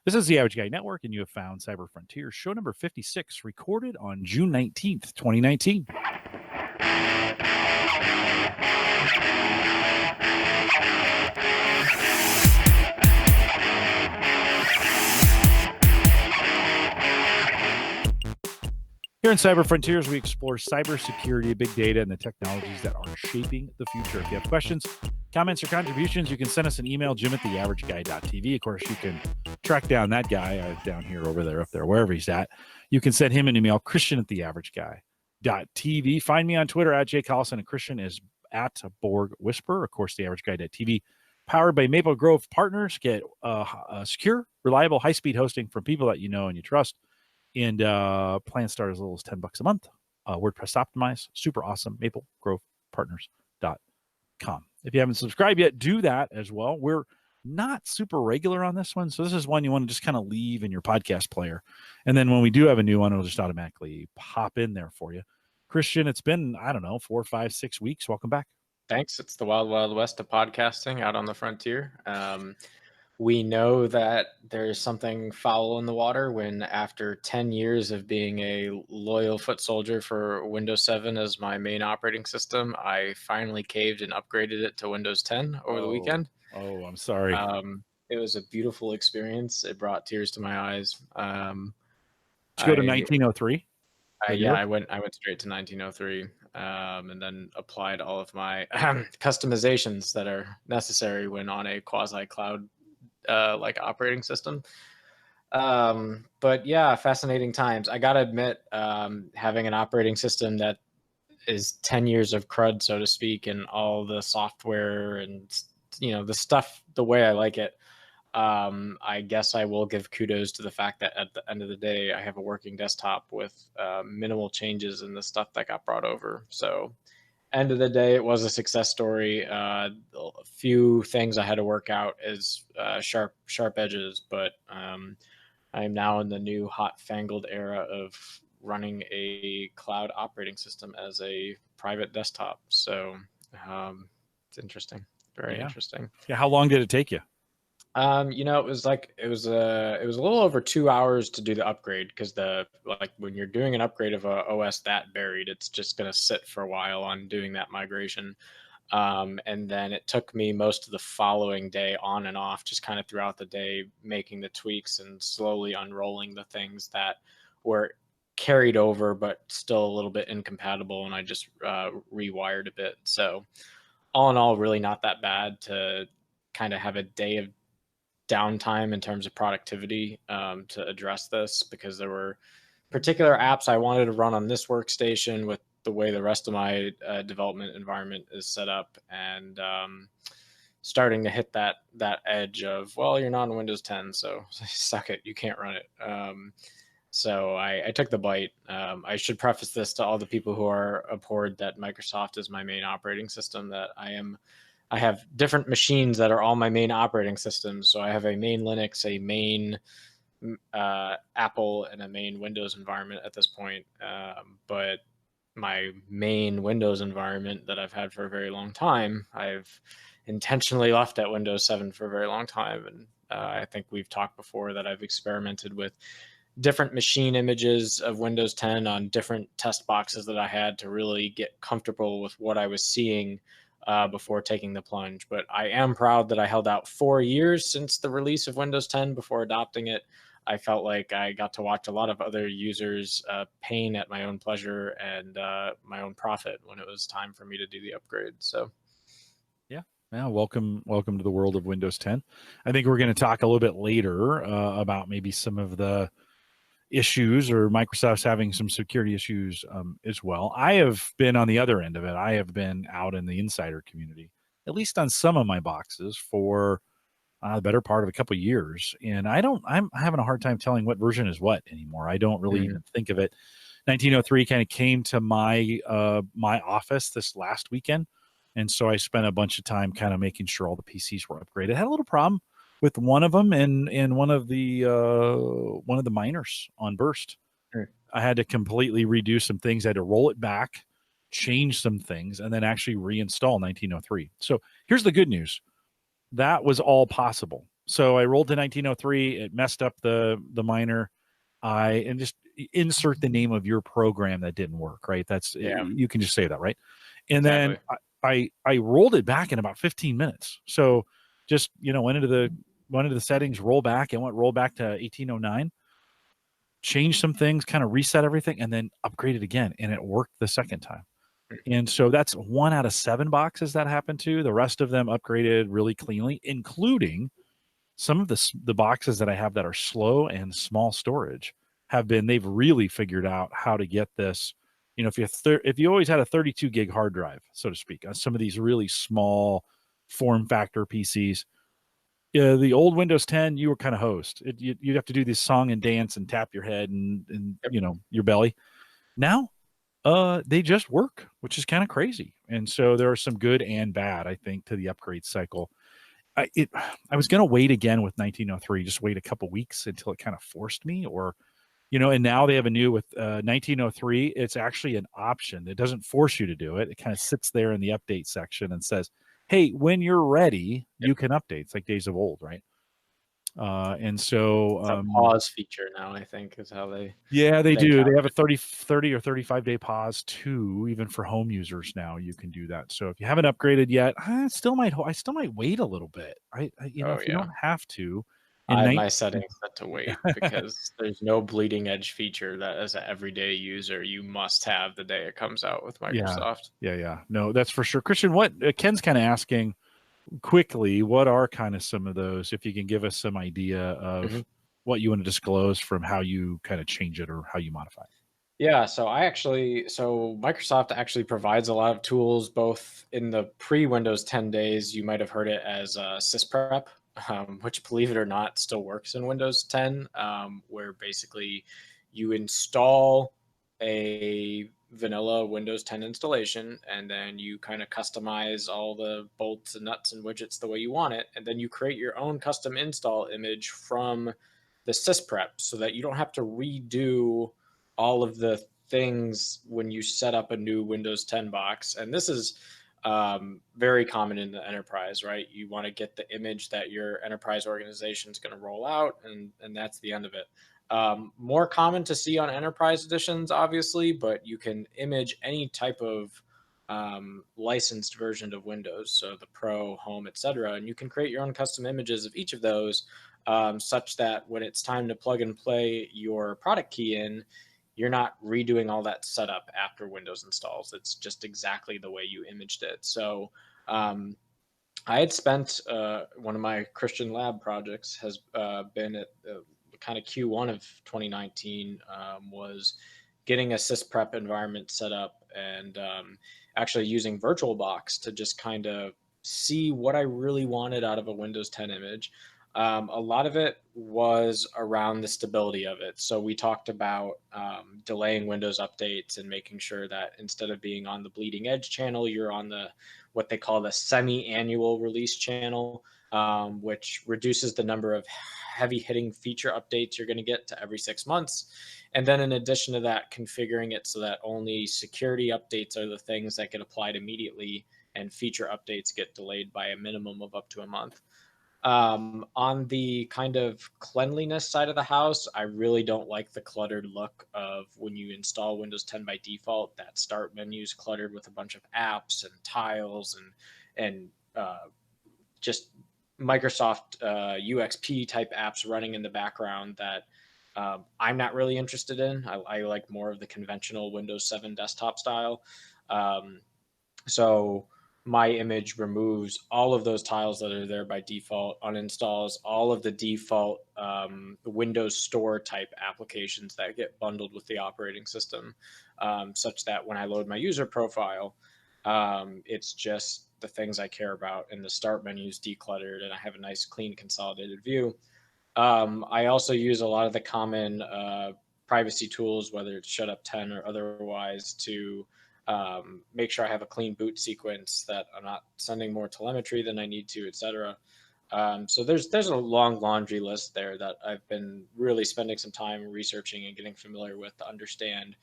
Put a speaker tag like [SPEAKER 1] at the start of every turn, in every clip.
[SPEAKER 1] This is the Average Guy Network, and you have found Cyber Frontiers, show number 56, recorded on June 19th, 2019. Here in Cyber Frontiers, we explore cybersecurity, big data, and the technologies that are shaping the future. If you have questions, comments, or contributions, you can send us an email, jim@theaverageguy.tv. Of course, you can track down that guy down here, over there, up there, wherever he's at. You can send him an email, christian@theaverageguy.tv. Find me on Twitter @jcollison, and Christian is at Borg Whisper. Of course, theaverageguy.tv, powered by Maple Grove Partners. Get secure, reliable, high-speed hosting from people that you know and you trust. And plans start as little as $10 a month. WordPress optimized, super awesome. MapleGrovePartners.com. If you haven't subscribed yet, do that as well. We're not super regular on this one, so this is one you want to just kind of leave in your podcast player. And then when we do have a new one, it'll just automatically pop in there for you. Christian, it's been, 4, 5, 6 weeks. Welcome back.
[SPEAKER 2] Thanks. It's the wild, wild west of podcasting out on the frontier. We know that there's something foul in the water when, after 10 years of being a loyal foot soldier for Windows 7 as my main operating system, I finally caved and upgraded it to Windows 10 over the weekend.
[SPEAKER 1] Oh, I'm sorry.
[SPEAKER 2] It was a beautiful experience. It brought tears to my eyes.
[SPEAKER 1] Did you go to 1903?
[SPEAKER 2] Yeah, I went straight to 1903, and then applied all of my customizations that are necessary when on a quasi-cloud like operating system. But yeah, fascinating times. I gotta admit, having an operating system that is 10 years of crud, so to speak, and all the software and the stuff the way I like it, I guess I will give kudos to the fact that at the end of the day, I have a working desktop with minimal changes in the stuff that got brought over. So end of the day, it was a success story. A few things I had to work out as sharp edges, but I am now in the new hot fangled era of running a cloud operating system as a private desktop. So it's interesting, very interesting.
[SPEAKER 1] Yeah, how long did it take you?
[SPEAKER 2] It was a little over 2 hours to do the upgrade, because when you're doing an upgrade of a OS that buried, it's just going to sit for a while on doing that migration. And then it took me most of the following day on and off, just kind of throughout the day, making the tweaks and slowly unrolling the things that were carried over, but still a little bit incompatible. And I just rewired a bit. So all in all, really not that bad to kind of have a day of downtime in terms of productivity to address this, because there were particular apps I wanted to run on this workstation with the way the rest of my development environment is set up, and starting to hit that edge of, well, you're not on Windows 10, so suck it, you can't run it. So I took the bite. I should preface this to all the people who are abhorred that Microsoft is my main operating system, that I have different machines that are all my main operating systems. So I have a main Linux, a main Apple, and a main Windows environment at this point. But my main Windows environment that I've had for a very long time, I've intentionally left at Windows 7 for a very long time. And I think we've talked before that I've experimented with different machine images of Windows 10 on different test boxes that I had to really get comfortable with what I was seeing before taking the plunge. But I am proud that I held out 4 years since the release of Windows 10 before adopting it. I felt like I got to watch a lot of other users pain at my own pleasure and my own profit when it was time for me to do the upgrade. So
[SPEAKER 1] yeah, welcome to the world of Windows 10. I think we're going to talk a little bit later about maybe some of the issues, or Microsoft's having some security issues as well. I have been on the other end of it. I have been out in the insider community, at least on some of my boxes, for the better part of a couple of years. And I'm having a hard time telling what version is what anymore. I don't really even think of it. 1903 kind of came to my office this last weekend. And so I spent a bunch of time kind of making sure all the PCs were upgraded. I had a little problem with one of them and one of the miners on burst. I had to completely redo some things. I had to roll it back, change some things, and then actually reinstall 1903. So here's the good news. That was all possible So I rolled to 1903. It messed up the miner. And just insert the name of your program that didn't work, right? That's
[SPEAKER 2] Yeah,
[SPEAKER 1] you can just say that, right? And then
[SPEAKER 2] exactly.
[SPEAKER 1] I rolled it back in about 15 minutes. So just went into the settings, roll back, and went roll back to 1809, changed some things, kind of reset everything, and then upgraded again, and it worked the second time. And so that's one out of 7 boxes that happened to. The rest of them upgraded really cleanly, including some of the boxes that I have that are slow and small storage they've really figured out how to get this. If you always had a 32 gig hard drive, so to speak, on some of these really small form factor PCs, the old Windows 10, you were kind of host. You'd have to do this song and dance and tap your head and
[SPEAKER 2] Yep.
[SPEAKER 1] your belly. Now, they just work, which is kind of crazy. And so there are some good and bad, I think, to the upgrade cycle. I was going to wait again with 1903, just wait a couple weeks until it kind of forced me, and now they have a new with 1903. It's actually an option. It doesn't force you to do it. It kind of sits there in the update section and says, "Hey, when you're ready,
[SPEAKER 2] Yep.
[SPEAKER 1] you can update." It's like days of old, right? And so,
[SPEAKER 2] It's a pause feature now, I think, is how
[SPEAKER 1] yeah, they
[SPEAKER 2] they
[SPEAKER 1] do.
[SPEAKER 2] tout
[SPEAKER 1] They have a
[SPEAKER 2] it.
[SPEAKER 1] 30 or 35-day pause too, even for home users now. You can do that. So if you haven't upgraded yet, I still might wait a little bit.
[SPEAKER 2] Oh,
[SPEAKER 1] If you
[SPEAKER 2] yeah.
[SPEAKER 1] don't have to,
[SPEAKER 2] I
[SPEAKER 1] in
[SPEAKER 2] have
[SPEAKER 1] night,
[SPEAKER 2] my settings set to wait because there's no bleeding edge feature that as an everyday user you must have the day it comes out with
[SPEAKER 1] yeah,
[SPEAKER 2] Microsoft.
[SPEAKER 1] yeah. No, that's for sure. Christian, what Ken's kind of asking quickly, what are kind of some of those? If you can give us some idea of
[SPEAKER 2] Mhm.
[SPEAKER 1] what you want to disclose from how you kind of change it or how you modify it.
[SPEAKER 2] Yeah, so Microsoft actually provides a lot of tools both in the pre-Windows 10 days. You might have heard it as sysprep, which, believe it or not, still works in Windows 10, where basically you install a vanilla Windows 10 installation, and then you kind of customize all the bolts and nuts and widgets the way you want it, and then you create your own custom install image from the sysprep so that you don't have to redo all of the things when you set up a new Windows 10 box. And this is very common in the enterprise, right? You want to get the image that your enterprise organization is going to roll out, and that's the end of it. More common to see on enterprise editions, obviously, but you can image any type of licensed version of Windows, so the Pro, Home, etc. And you can create your own custom images of each of those, such that when it's time to plug and play your product key in, you're not redoing all that setup after Windows installs. It's just exactly the way you imaged it. So um, I had spent one of my Christian lab projects has been at kind of Q1 of 2019, was getting a sysprep environment set up and actually using VirtualBox to just kind of see what I really wanted out of a Windows 10 image. A lot of it was around the stability of it. So we talked about delaying Windows updates and making sure that instead of being on the bleeding edge channel, you're on the what they call the semi-annual release channel, which reduces the number of heavy hitting feature updates you're going to get to every 6 months. And then in addition to that, configuring it so that only security updates are the things that get applied immediately and feature updates get delayed by a minimum of up to a month. On the kind of cleanliness side of the house, I really don't like the cluttered look of when you install Windows 10 by default. That start menu is cluttered with a bunch of apps and tiles and just Microsoft UXP type apps running in the background that I'm not really interested in. I like more of the conventional Windows 7 desktop style. Um, so my image removes all of those tiles that are there by default, uninstalls all of the default Windows Store type applications that get bundled with the operating system, such that when I load my user profile, it's just the things I care about, and the start menu is decluttered, and I have a nice, clean, consolidated view. I also use a lot of the common privacy tools, whether it's Shut Up 10 or otherwise, to make sure I have a clean boot sequence, that I'm not sending more telemetry than I need to, etc. So there's a long laundry list there that I've been really spending some time researching and getting familiar with to understand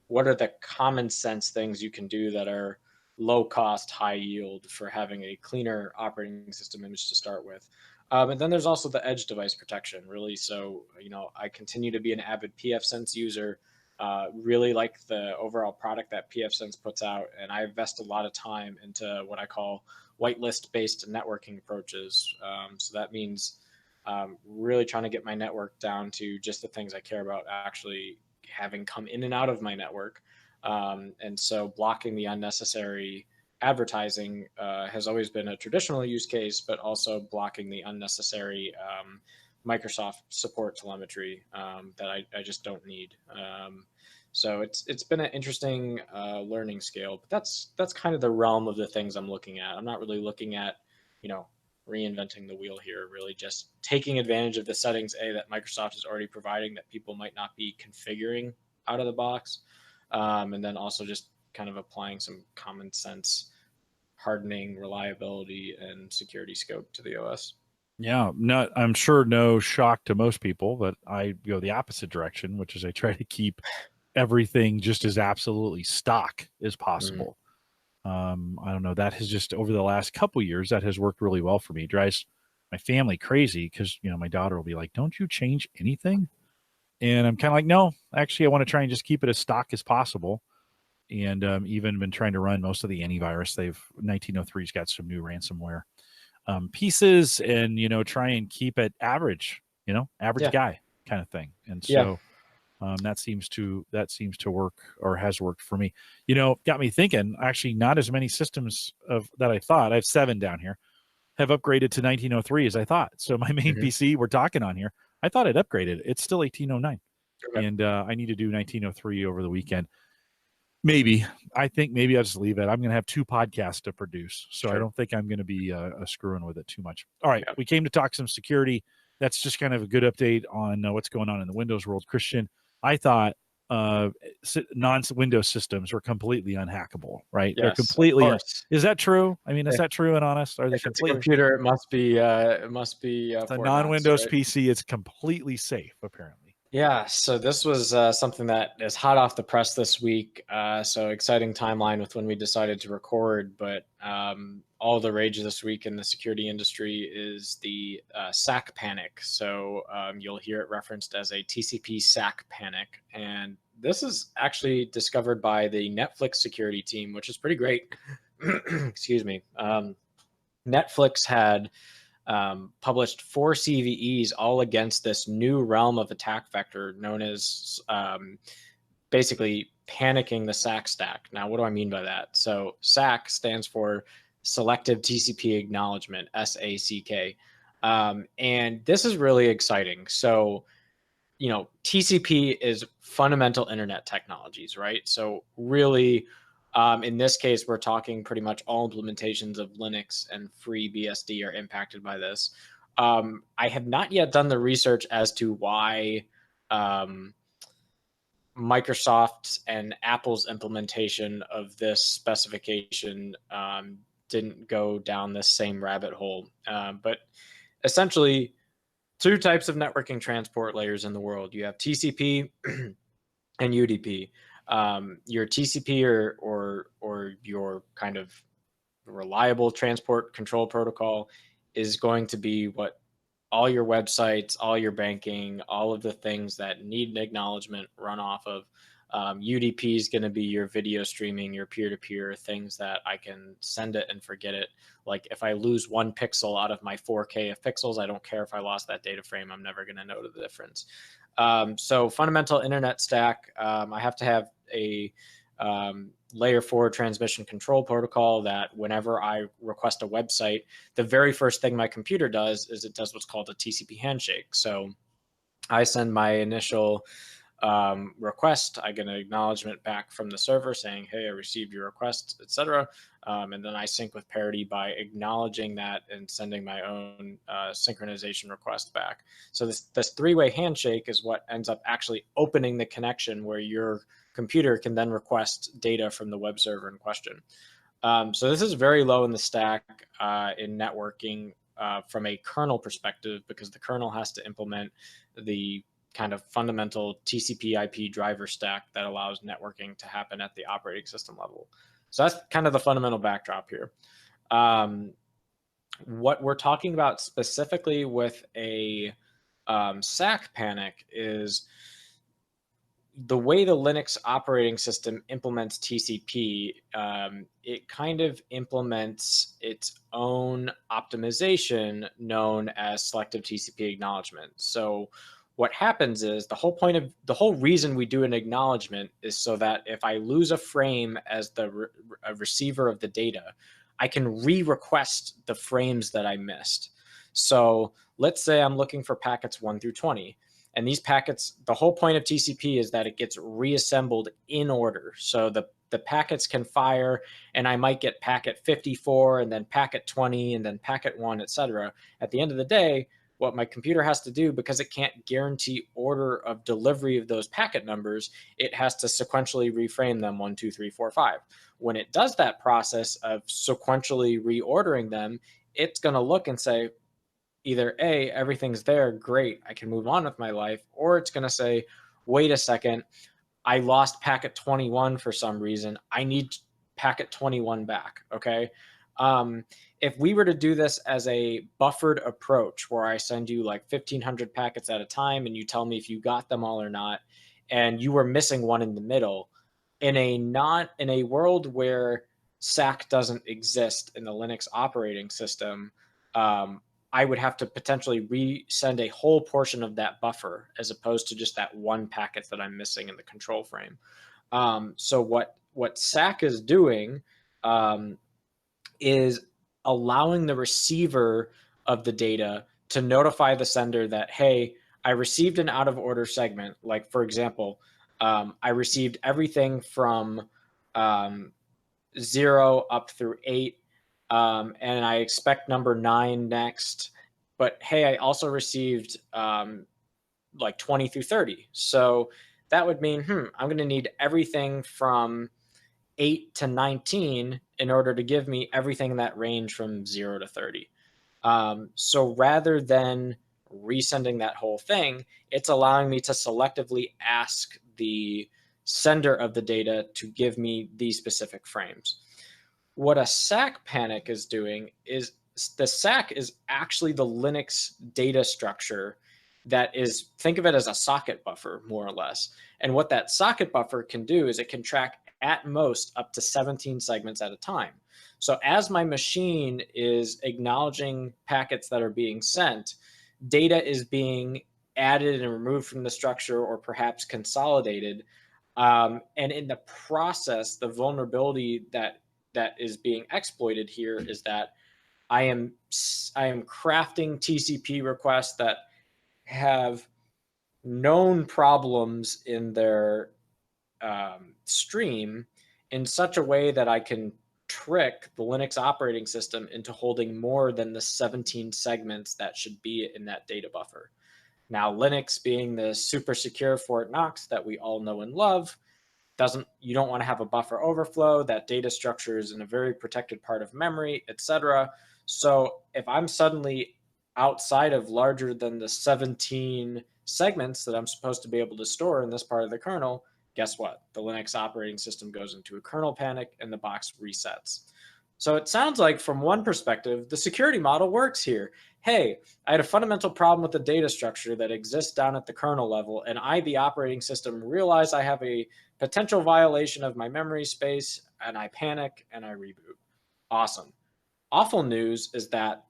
[SPEAKER 2] what are the common sense things you can do that are low cost, high yield for having a cleaner operating system image to start with. And then there's also the edge device protection, really. So, I continue to be an avid PFSense user. Really like the overall product that PFSense puts out, and I invest a lot of time into what I call whitelist based networking approaches. So that means really trying to get my network down to just the things I care about actually having come in and out of my network. And so blocking the unnecessary advertising has always been a traditional use case, but also blocking the unnecessary Microsoft support telemetry that I just don't need. So it's been an interesting learning scale, but that's kind of the realm of the things I'm looking at. I'm not really looking at, you know, reinventing the wheel here. Really, just taking advantage of the settings that Microsoft is already providing that people might not be configuring out of the box, and then also just kind of applying some common sense hardening, reliability, and security scope to the OS.
[SPEAKER 1] Yeah, not I'm sure no shock to most people, but I go the opposite direction, which is I try to keep everything just as absolutely stock as
[SPEAKER 2] Mm,
[SPEAKER 1] possible. I don't know. That has just over the last couple years that has worked really well for me. It drives my family crazy because my daughter will be like, "Don't you change anything?" And I'm kind of like, "No, actually, I want to try and just keep it as stock as possible." And even been trying to run most of the antivirus. They've 1903's got some new ransomware pieces, and try and keep it average. Average
[SPEAKER 2] yeah,
[SPEAKER 1] guy kind of thing. And
[SPEAKER 2] yeah.
[SPEAKER 1] so that seems to work or has worked for me. Got me thinking. Actually, not as many systems of that I thought. I have 7 down here. Have upgraded to 1903 as I thought. So my main
[SPEAKER 2] Hmm.
[SPEAKER 1] PC we're talking on here, I thought it upgraded. It's still 1809,
[SPEAKER 2] Okay,
[SPEAKER 1] and I need to do 1903 over the weekend. Maybe. I think maybe I'll just leave it. I'm going to have 2 podcasts to produce, so I
[SPEAKER 2] sure.
[SPEAKER 1] don't think I'm going to be screwing with it too much. All right,
[SPEAKER 2] Yeah.
[SPEAKER 1] we came to talk some security. That's just kind of a good update on what's going on in the Windows world. Christian, I thought non-Windows systems were completely unhackable, right? They're
[SPEAKER 2] Yes, of
[SPEAKER 1] completely.
[SPEAKER 2] course.
[SPEAKER 1] Is that true? I mean, is
[SPEAKER 2] If,
[SPEAKER 1] that true and honest? Are they
[SPEAKER 2] if it's a
[SPEAKER 1] completely?
[SPEAKER 2] computer, it must be
[SPEAKER 1] A
[SPEAKER 2] Fort Knox,
[SPEAKER 1] non-Windows
[SPEAKER 2] right?
[SPEAKER 1] PC, it's completely safe, apparently.
[SPEAKER 2] Yeah, so this was something that is hot off the press this week. So exciting timeline with when we decided to record, but all the rage this week in the security industry is the SAC panic. So you'll hear it referenced as a TCP SAC panic, and this is actually discovered by the Netflix security team, which is pretty great. Excuse me. Netflix had published 4 CVEs all against this new realm of attack vector known as basically panicking the SAC stack. Now, what do I mean by that? So, SAC stands for Selective TCP Acknowledgement, SACK. And this is really exciting. So, TCP is fundamental internet technologies, right? So, really, in this case, we're talking pretty much all implementations of Linux and FreeBSD are impacted by this. I have not yet done the research as to why um, Microsoft and Apple's implementation of this specification didn't go down this same rabbit hole. But essentially, 2 types of networking transport layers in the world. You have TCP and UDP. Your TCP or your kind of reliable transport control protocol is going to be what all your websites, all your banking, all of the things that need an acknowledgement run off of. UDP is going to be your video streaming, your peer to peer things that I can send it and forget it. Like if I lose 1 pixel out of my 4K of pixels, I don't care if I lost that data frame. I'm never going to know the difference. So fundamental internet stack, I have to have a layer 4 transmission control protocol that whenever I request a website, the very first thing my computer does is it does what's called a TCP handshake. So I send my initial request. I get an acknowledgement back from the server saying, "Hey, I received your request," etc. And then I sync with parity by acknowledging that and sending my own synchronization request back. So this 3-way handshake is what ends up actually opening the connection where your computer can then request data from the web server in question. So this is very low in the stack in networking from a kernel perspective because the kernel has to implement the kind of fundamental TCP/IP driver stack that allows networking to happen at the operating system level. So that's kind of the fundamental backdrop here. Um, What we're talking about specifically with a SAC panic is the way the Linux operating system implements TCP. It kind of implements its own optimization known as selective TCP acknowledgement. So, what happens is the whole reason we do an acknowledgement is so that if I lose a frame as a receiver of the data, I can re-request the frames that I missed. So, let's say I'm looking for packets 1 through 20. And these packets, the whole point of TCP is that it gets reassembled in order. So the packets can fire, and I might get packet 54 and then packet 20 and then packet 1, etc. At the end of the day, what my computer has to do, because it can't guarantee order of delivery of those packet numbers, it has to sequentially reframe them 1, 2, 3, 4, 5. When it does that process of sequentially reordering them, it's going to look and say, either A, everything's there, great, I can move on with my life, or it's going to say, wait a second, I lost packet 21 for some reason. I need packet 21 back. Okay. If we were to do this as a buffered approach where I send you like 1,500 packets at a time and you tell me if you got them all or not, and you were missing one in the middle, in a world where SAC doesn't exist in the Linux operating system, um, I would have to potentially resend a whole portion of that buffer as opposed to just that one packet that I'm missing in the control frame. So what SAC is doing um, is allowing the receiver of the data to notify the sender that, hey, I received an out of order segment. Like, for example, I received everything from um, 0 up through 8, and I expect number 9 next. But hey, I also received like 20 through 30. So that would mean, I'm going to need everything from 8 to 19 in order to give me everything in that range from 0 to 30. So rather than resending that whole thing, it's allowing me to selectively ask the sender of the data to give me these specific frames. What a SAC panic is doing is the SAC is actually the Linux data structure that is, think of it as a socket buffer, more or less. And what that socket buffer can do is it can track at most up to 17 segments at a time. So as my machine is acknowledging packets that are being sent, data is being added and removed from the structure or perhaps consolidated. And in the process, the vulnerability that is being exploited here is that I am crafting TCP requests that have known problems in their stream in such a way that I can trick the Linux operating system into holding more than the 17 segments that should be in that data buffer. Now, Linux being the super secure Fort Knox that we all know and love, you don't want to have a buffer overflow. That data structure is in a very protected part of memory, etc. So if I'm suddenly outside of larger than the 17 segments that I'm supposed to be able to store in this part of the kernel, guess what? The Linux operating system goes into a kernel panic and the box resets. So it sounds like from one perspective, the security model works here. Hey, I had a fundamental problem with the data structure that exists down at the kernel level, and I, the operating system, realize I have a potential violation of my memory space, and I panic and I reboot. Awesome. Awful news is that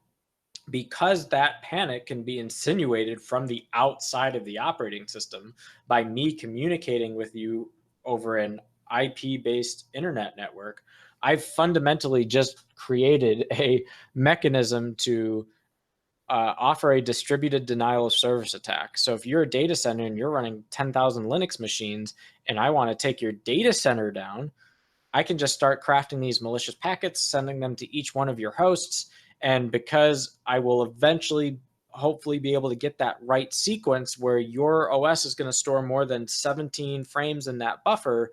[SPEAKER 2] because that panic can be insinuated from the outside of the operating system by me communicating with you over an IP based internet network, I've fundamentally just created a mechanism to offer a distributed denial of service attack. So if you're a data center and you're running 10,000 Linux machines and I want to take your data center down, I can just start crafting these malicious packets, sending them to each one of your hosts. And because I will eventually, hopefully, be able to get that right sequence where your OS is going to store more than 17 frames in that buffer,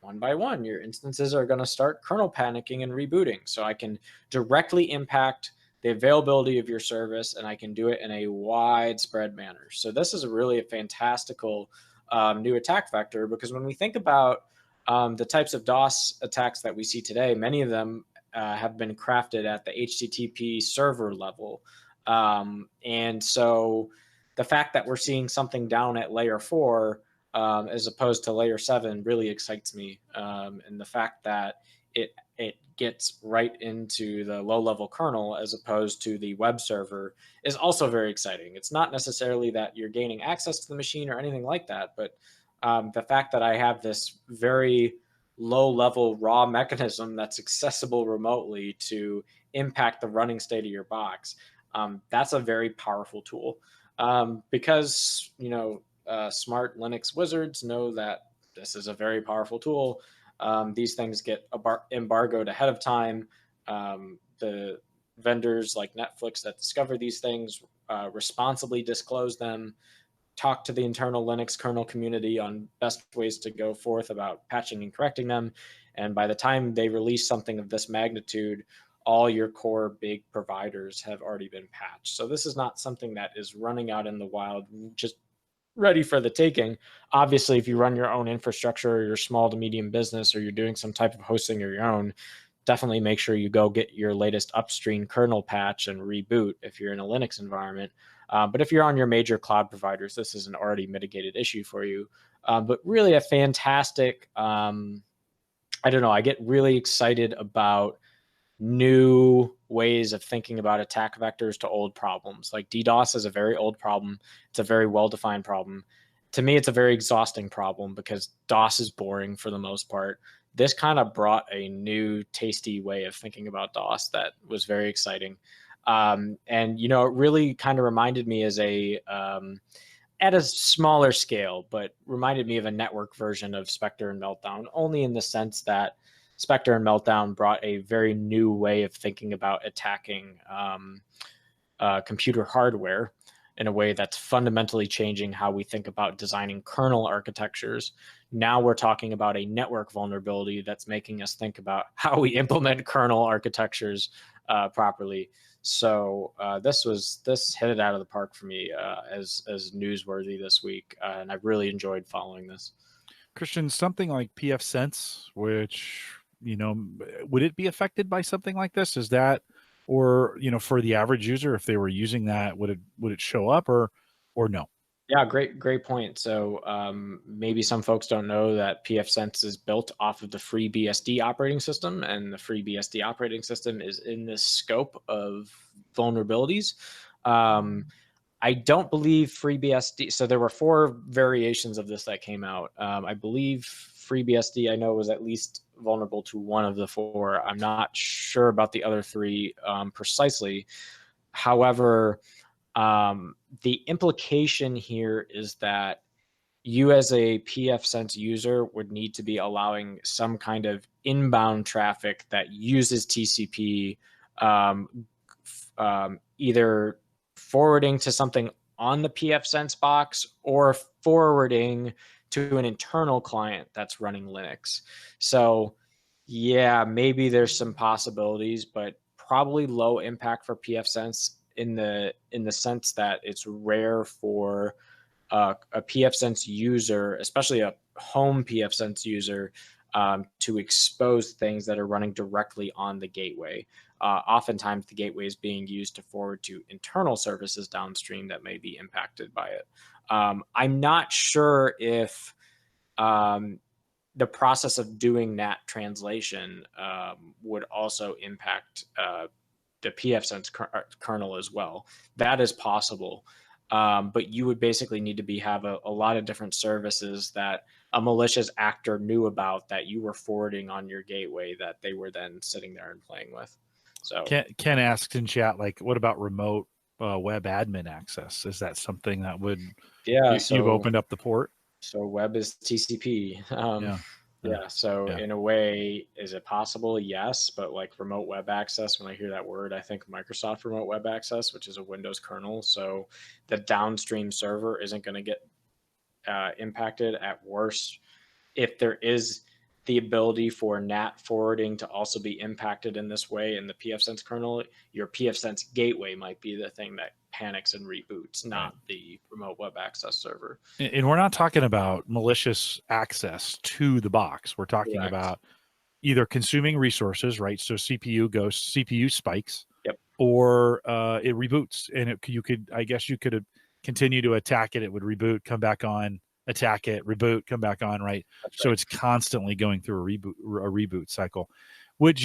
[SPEAKER 2] one by one, your instances are going to start kernel panicking and rebooting. So I can directly impact the availability of your service, and I can do it in a widespread manner. So this is really a fantastical new attack vector, because when we think about the types of DOS attacks that we see today, many of them have been crafted at the HTTP server level. And so the fact that we're seeing something down at layer 4 as opposed to layer 7 really excites me. And the fact that it gets right into the low level kernel as opposed to the web server is also very exciting. It's not necessarily that you're gaining access to the machine or anything like that, but the fact that I have this very low level raw mechanism that's accessible remotely to impact the running state of your box, that's a very powerful tool. Because, smart Linux wizards know that this is a very powerful tool. These things get embargoed ahead of time. The vendors like Netflix that discover these things responsibly disclose them, talk to the internal Linux kernel community on best ways to go forth about patching and correcting them. And by the time they release something of this magnitude, all your core big providers have already been patched. So this is not something that is running out in the wild, just ready for the taking. Obviously, if you run your own infrastructure or you're small to medium business or you're doing some type of hosting of your own, definitely make sure you go get your latest upstream kernel patch and reboot if you're in a Linux environment. But if you're on your major cloud providers, this is an already mitigated issue for you. But really a fantastic, I don't know, I get really excited about new ways of thinking about attack vectors to old problems. Like DDoS is a very old problem. It's a very well-defined problem. To me, it's a very exhausting problem because DOS is boring for the most part. This kind of brought a new tasty way of thinking about DOS that was very exciting. And, it really kind of reminded me at a smaller scale, but reminded me of a network version of Spectre and Meltdown, only in the sense that Spectre and Meltdown brought a very new way of thinking about attacking computer hardware in a way that's fundamentally changing how we think about designing kernel architectures. Now we're talking about a network vulnerability that's making us think about how we implement kernel architectures properly. So this hit it out of the park for me as newsworthy this week, and I've really enjoyed following this.
[SPEAKER 1] Christian, something like PF which would it be affected by something like this? Is that, or for the average user, if they were using that, would it show up or no?
[SPEAKER 2] Yeah, great point. So maybe some folks don't know that pfSense is built off of the FreeBSD operating system, and the FreeBSD operating system is in the scope of vulnerabilities. I don't believe FreeBSD. So there were 4 variations of this that came out. I believe FreeBSD, I know, was at least vulnerable to one of the 4. I'm not sure about the other 3 precisely. However, the implication here is that you as a pfSense user would need to be allowing some kind of inbound traffic that uses TCP, either forwarding to something on the pfSense box or forwarding to an internal client that's running Linux. So yeah, maybe there's some possibilities, but probably low impact for pfSense in the sense that it's rare for a pfSense user, especially a home pfSense user, to expose things that are running directly on the gateway. Oftentimes, the gateway is being used to forward to internal services downstream that may be impacted by it. I'm not sure if the process of doing NAT translation would also impact the pfSense kernel as well. That is possible. But you would basically need to have a lot of different services that a malicious actor knew about that you were forwarding on your gateway that they were then sitting there and playing with. So
[SPEAKER 1] Ken asks in chat, like, what about remote web admin access? Is that something that would you've opened up the port?
[SPEAKER 2] So web is TCP. Yeah. So
[SPEAKER 1] Yeah.
[SPEAKER 2] in a way, is it possible? Yes. But like remote web access, when I hear that word, I think Microsoft remote web access, which is a Windows kernel. So the downstream server isn't going to get impacted. At worst, if there is the ability for NAT forwarding to also be impacted in this way in the pfSense kernel, your pfSense gateway might be the thing that panics and reboots, not the remote web access server.
[SPEAKER 1] And we're not talking about malicious access to the box. We're talking
[SPEAKER 2] Correct.
[SPEAKER 1] about either consuming resources, right? So CPU spikes,
[SPEAKER 2] Yep.
[SPEAKER 1] or it reboots, and you could, I guess, you could continue to attack it. It would reboot, come back on, attack it, reboot, come back on, right?
[SPEAKER 2] That's
[SPEAKER 1] So
[SPEAKER 2] right.
[SPEAKER 1] it's constantly going through a reboot cycle. Would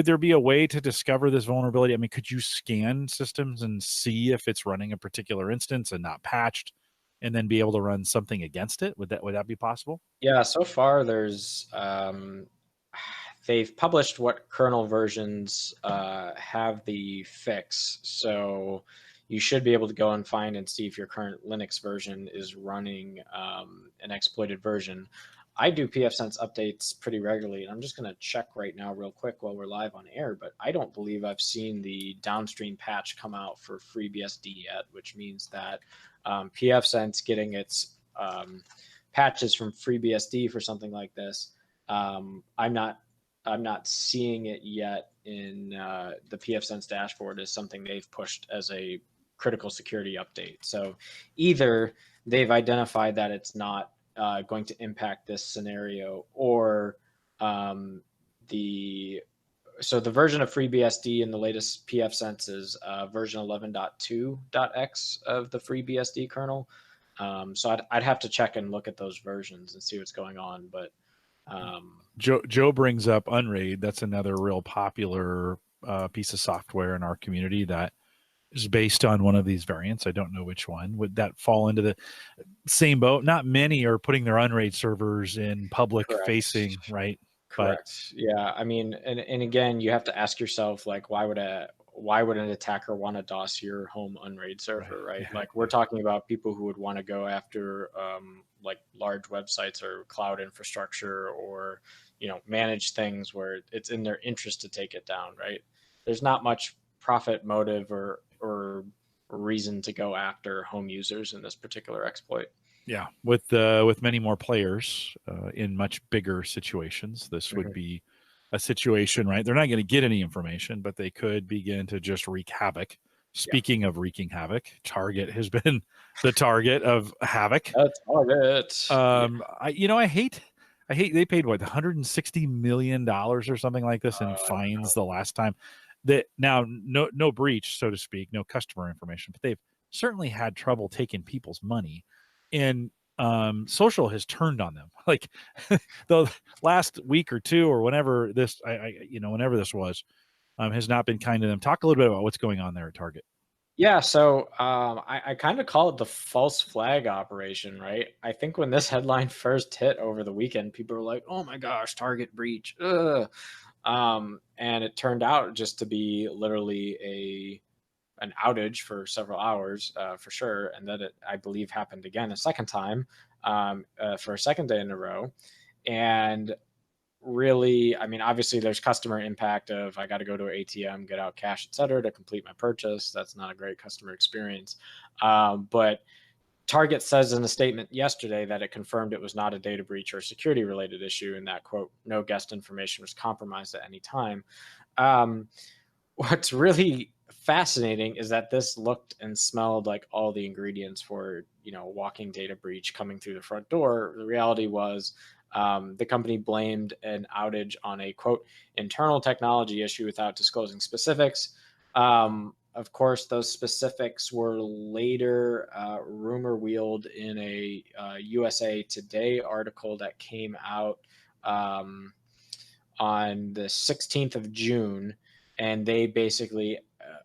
[SPEAKER 1] there be a way to discover this vulnerability? I mean, could you scan systems and see if it's running a particular instance and not patched, and then be able to run something against it? Would that be possible?
[SPEAKER 2] Yeah, so far there's they've published what kernel versions have the fix. So you should be able to go and find and see if your current Linux version is running an exploited version. I do pfSense updates pretty regularly, and I'm just going to check right now, real quick, while we're live on air. But I don't believe I've seen the downstream patch come out for FreeBSD yet, which means that pfSense getting its patches from FreeBSD for something like this. I'm not seeing it yet in the pfSense dashboard as something they've pushed as a critical security update. So either they've identified that it's not going to impact this scenario, or the the version of FreeBSD in the latest pfSense is version 11.2.x of the FreeBSD kernel. So I'd have to check and look at those versions and see what's going on. But
[SPEAKER 1] Joe brings up Unraid. That's another real popular piece of software in our community that is based on one of these variants. I don't know which one. Would that fall into the same boat? Not many are putting their Unraid servers in public
[SPEAKER 2] correct.
[SPEAKER 1] facing, right? But
[SPEAKER 2] Correct. Yeah. I mean, and again, you have to ask yourself, like, why would an attacker want to DOS your home Unraid
[SPEAKER 1] right,
[SPEAKER 2] server, right?
[SPEAKER 1] yeah,
[SPEAKER 2] Like, we're talking about people who would want to go after like large websites or cloud infrastructure, or manage things where it's in their interest to take it down, right? There's not much profit motive or reason to go after home users in this particular exploit.
[SPEAKER 1] yeah. With many more players in much bigger situations, this would
[SPEAKER 2] Mhm.
[SPEAKER 1] be a situation, right? They're not going to get any information, but they could begin to just wreak havoc.
[SPEAKER 2] Yeah.
[SPEAKER 1] Speaking of wreaking havoc, Target has been the target of havoc.
[SPEAKER 2] That's all it. Yeah.
[SPEAKER 1] I hate they paid what $160 million or something like this in
[SPEAKER 2] I don't know.
[SPEAKER 1] fines the last time. That now, no breach, so to speak, no customer information, but they've certainly had trouble taking people's money, and social has turned on them. Like the last week or two, or whenever this, whenever this was, has not been kind to them. Talk a little bit about what's going on there at Target.
[SPEAKER 2] Yeah, so I kind of call it the false flag operation, right? I think when this headline first hit over the weekend, people were like, "Oh my gosh, Target breach!" Ugh. And it turned out just to be literally an outage for several hours, for sure, and then it, I believe, happened again a second time, for a second day in a row. And really, I mean, obviously there's customer impact of, I got to go to an ATM, get out cash, etc., to complete my purchase. That's not a great customer experience. But Target says in a statement yesterday that it confirmed it was not a data breach or security related issue, and that, quote, no guest information was compromised at any time. Um, what's really fascinating is that this looked and smelled like all the ingredients for, walking data breach coming through the front door. The reality was, the company blamed an outage on a, quote, internal technology issue without disclosing specifics. Of course, those specifics were later rumor wheeled in a USA Today article that came out on the 16th of June, and they basically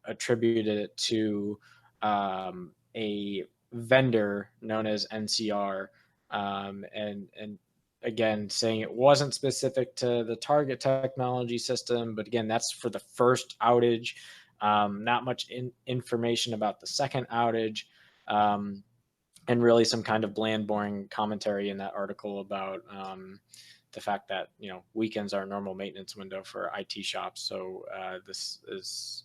[SPEAKER 2] attributed it to a vendor known as NCR, and again, saying it wasn't specific to the target technology system, but again, that's for the first outage. Not much information about the second outage. And really some kind of bland, boring commentary in that article about the fact that weekends are a normal maintenance window for IT shops. So this is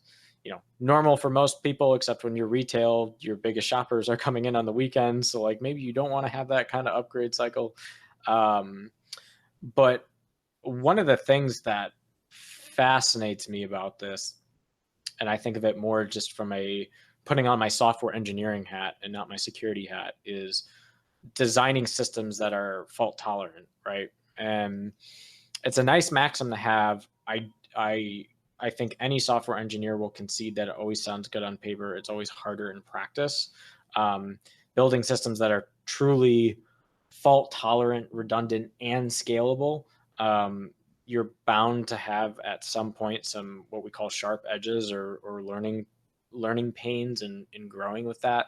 [SPEAKER 2] normal for most people, except when you're retail, your biggest shoppers are coming in on the weekends. So like maybe you don't want to have that kind of upgrade cycle. Um, but one of the things that fascinates me about this, and I think of it more just from a putting on my software engineering hat and not my security hat, is designing systems that are fault tolerant, right? And it's a nice maxim to have. I think any software engineer will concede that it always sounds good on paper. It's always harder in practice. Um, Building systems that are truly fault tolerant, redundant, and scalable, you're bound to have at some point some what we call sharp edges, or learning pains in growing with that.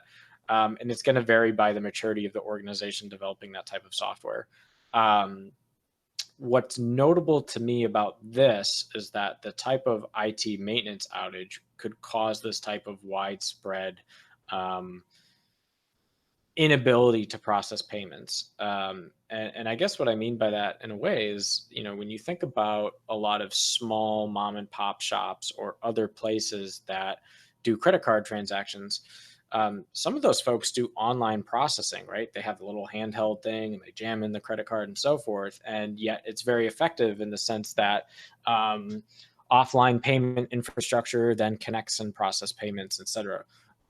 [SPEAKER 2] And it's going to vary by the maturity of the organization developing that type of software. Um, what's notable to me about this is that the type of IT maintenance outage could cause this type of widespread um, inability to process payments. And I guess what I mean by that in a way is, when you think about a lot of small mom and pop shops or other places that do credit card transactions, some of those folks do online processing, right? They have the little handheld thing and they jam in the credit card and so forth. And yet it's very effective in the sense that offline payment infrastructure then connects and process payments, etc.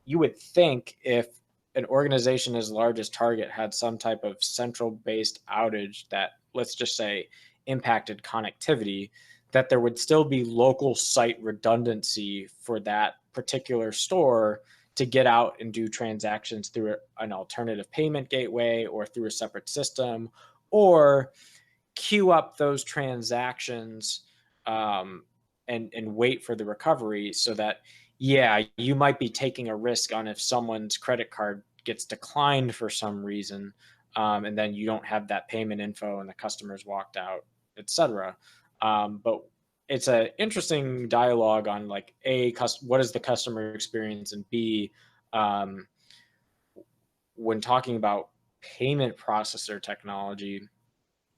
[SPEAKER 2] You would think if an organization as large as Target had some type of central based outage that, let's just say, impacted connectivity, that there would still be local site redundancy for that particular store to get out and do transactions through an alternative payment gateway or through a separate system, or queue up those transactions, um, and wait for the recovery, so that, yeah, you might be taking a risk on if someone's credit card gets declined for some reason, and then you don't have that payment info and the customer's walked out, etc. But it's an interesting dialogue on, like, what is the customer experience, and B, um, when talking about payment processor technology,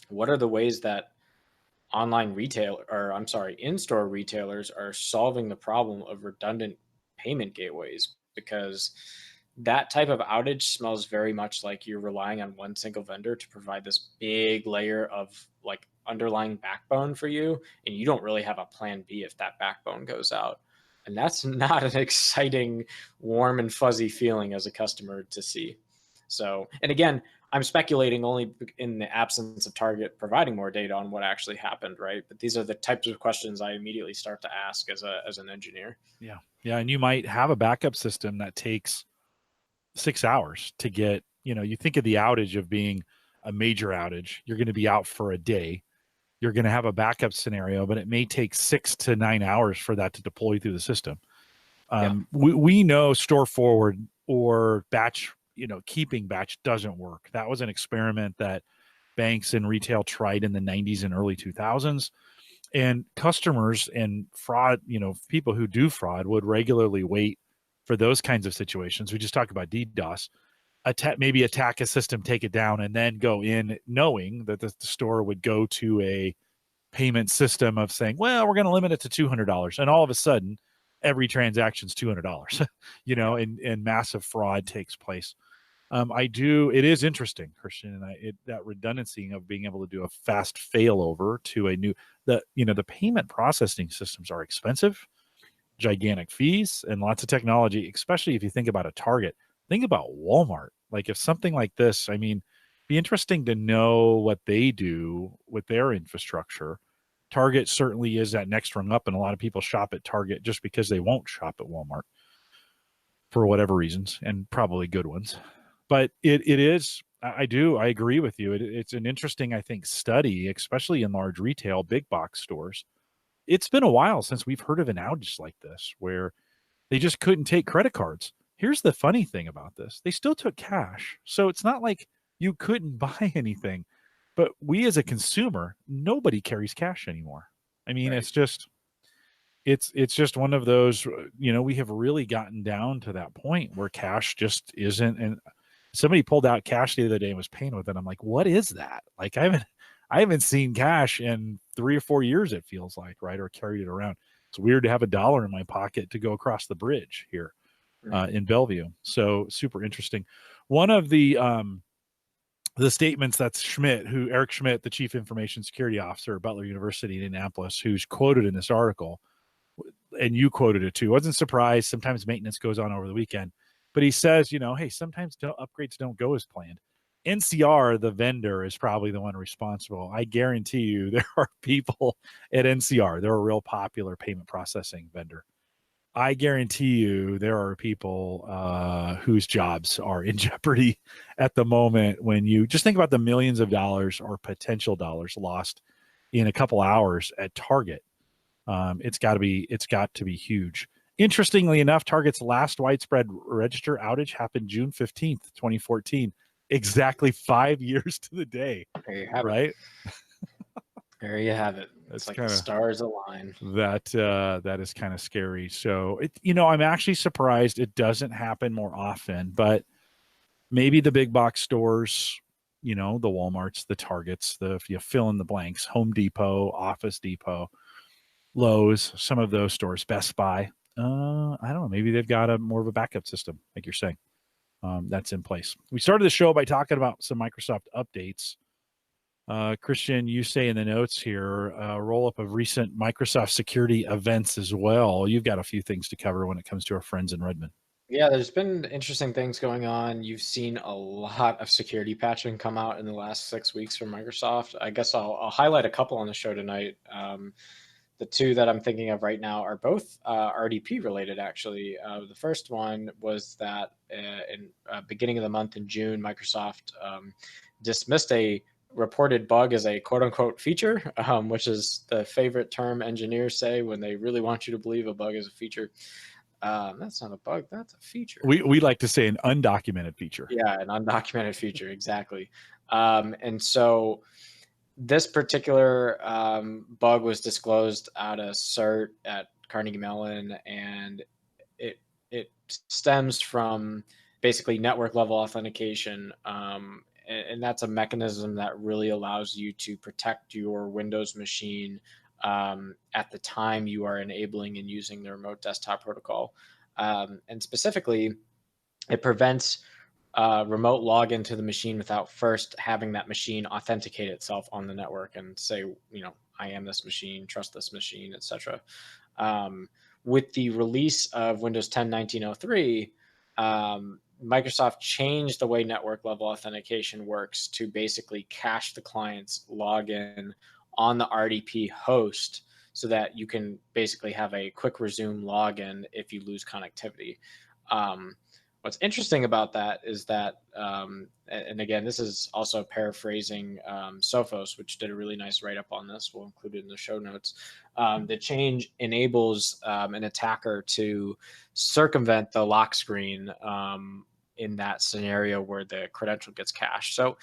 [SPEAKER 2] what are the ways that online retail, or I'm sorry, in-store retailers are solving the problem of redundant payment gateways, because that type of outage smells very much like you're relying on one single vendor to provide this big layer of, like, underlying backbone for you, and you don't really have a plan B if that backbone goes out. And that's not an exciting, warm and fuzzy feeling as a customer to see. So, and again, I'm speculating only in the absence of Target providing more data on what actually happened, right? But these are the types of questions I immediately start to ask as an engineer.
[SPEAKER 1] Yeah. Yeah. And you might have a backup system that takes 6 hours to get, you think of the outage of being a major outage. You're going to be out for a day. You're going to have a backup scenario, but it may take 6 to 9 hours for that to deploy through the system.
[SPEAKER 2] Yeah.
[SPEAKER 1] We know store forward or batch, keeping batch doesn't work. That was an experiment that banks and retail tried in the 90s and early 2000s. And customers and fraud, people who do fraud would regularly wait for those kinds of situations. We just talked about DDoS. Maybe attack a system, take it down, and then go in knowing that the store would go to a payment system of saying, well, we're going to limit it to $200. And all of a sudden, every transaction's $200,
[SPEAKER 2] Yeah.
[SPEAKER 1] and massive fraud takes place. It is interesting, Christian, and that redundancy of being able to do a fast failover to the payment processing systems are expensive, gigantic fees, and lots of technology, especially if you think about a Target. Think about Walmart. Like, if something like this, be interesting to know what they do with their infrastructure. Target certainly is that next rung up, and a lot of people shop at Target just because they won't shop at Walmart for whatever reasons, and probably good ones. But it is, I agree with you. It's an interesting, I think, study, especially in large retail, big box stores. It's been a while since we've heard of an outage like this where they just couldn't take credit cards. Here's the funny thing about this: they still took cash. So it's not like you couldn't buy anything. But we as a consumer, nobody carries cash anymore.
[SPEAKER 2] Right.
[SPEAKER 1] It's just one of those, we have really gotten down to that point where cash just isn't. And somebody pulled out cash the other day and was paying with it. I'm like, what is that? Like, I haven't seen cash in 3 or 4 years, it feels like, right? Or carried it around. It's weird to have $1 in my pocket to go across the bridge here
[SPEAKER 2] Right.
[SPEAKER 1] in Bellevue. So super interesting. One of the statements, that's Eric Schmidt, the Chief Information Security Officer at Butler University in Indianapolis, who's quoted in this article, and you quoted it too. Wasn't surprised. Sometimes maintenance goes on over the weekend, but he says, hey, sometimes upgrades don't go as planned. NCR, the vendor, is probably the one responsible. I guarantee you there are people at NCR. They're a real popular payment processing vendor. I guarantee you there are people whose jobs are in jeopardy at the moment when you just think about the millions of dollars or potential dollars lost in a couple hours at Target. It's got to be huge. Interestingly enough, Target's last widespread register outage happened June 15th, 2014, exactly 5 years to the day,
[SPEAKER 2] There you have it.
[SPEAKER 1] right?
[SPEAKER 2] There you have it. It's
[SPEAKER 1] That's
[SPEAKER 2] like the
[SPEAKER 1] kind of
[SPEAKER 2] stars align.
[SPEAKER 1] that is kind of scary. So I'm actually surprised it doesn't happen more often, but maybe the big box stores, the Walmarts, the Targets, if you fill in the blanks, Home Depot, Office Depot, Lowe's, some of those stores, Best Buy. I don't know. Maybe they've got more of a backup system, like you're saying. That's in place. We started the show by talking about some Microsoft updates. Christian, you say in the notes here, roll up of recent Microsoft security events as well. You've got a few things to cover when it comes to our friends in Redmond.
[SPEAKER 2] Yeah, there's been interesting things going on. You've seen a lot of security patching come out in the last 6 weeks from Microsoft. I guess I'll highlight a couple on the show tonight. The two that I'm thinking of right now are both RDP related, actually. The first one was that in beginning of the month in June, Microsoft dismissed a reported bug as a quote unquote feature, which is the favorite term engineers say when they really want you to believe a bug is a feature. That's not a bug, that's a feature.
[SPEAKER 1] We like to say an undocumented feature.
[SPEAKER 2] Yeah, an undocumented feature, exactly. And so this particular bug was disclosed at a CERT at Carnegie Mellon, and it stems from basically network level authentication. And that's a mechanism that really allows you to protect your Windows machine at the time you are enabling and using the remote desktop protocol. And specifically, it prevents remote login to the machine without first having that machine authenticate itself on the network and say, I am this machine, trust this machine, etc. With the release of Windows 10 1903, Microsoft changed the way network level authentication works to basically cache the client's login on the RDP host so that you can basically have a quick resume login if you lose connectivity. What's interesting about that is that, and again, this is also paraphrasing Sophos, which did a really nice write-up on this. We'll include it in the show notes. The change enables an attacker to circumvent the lock screen in that scenario where the credential gets cached. So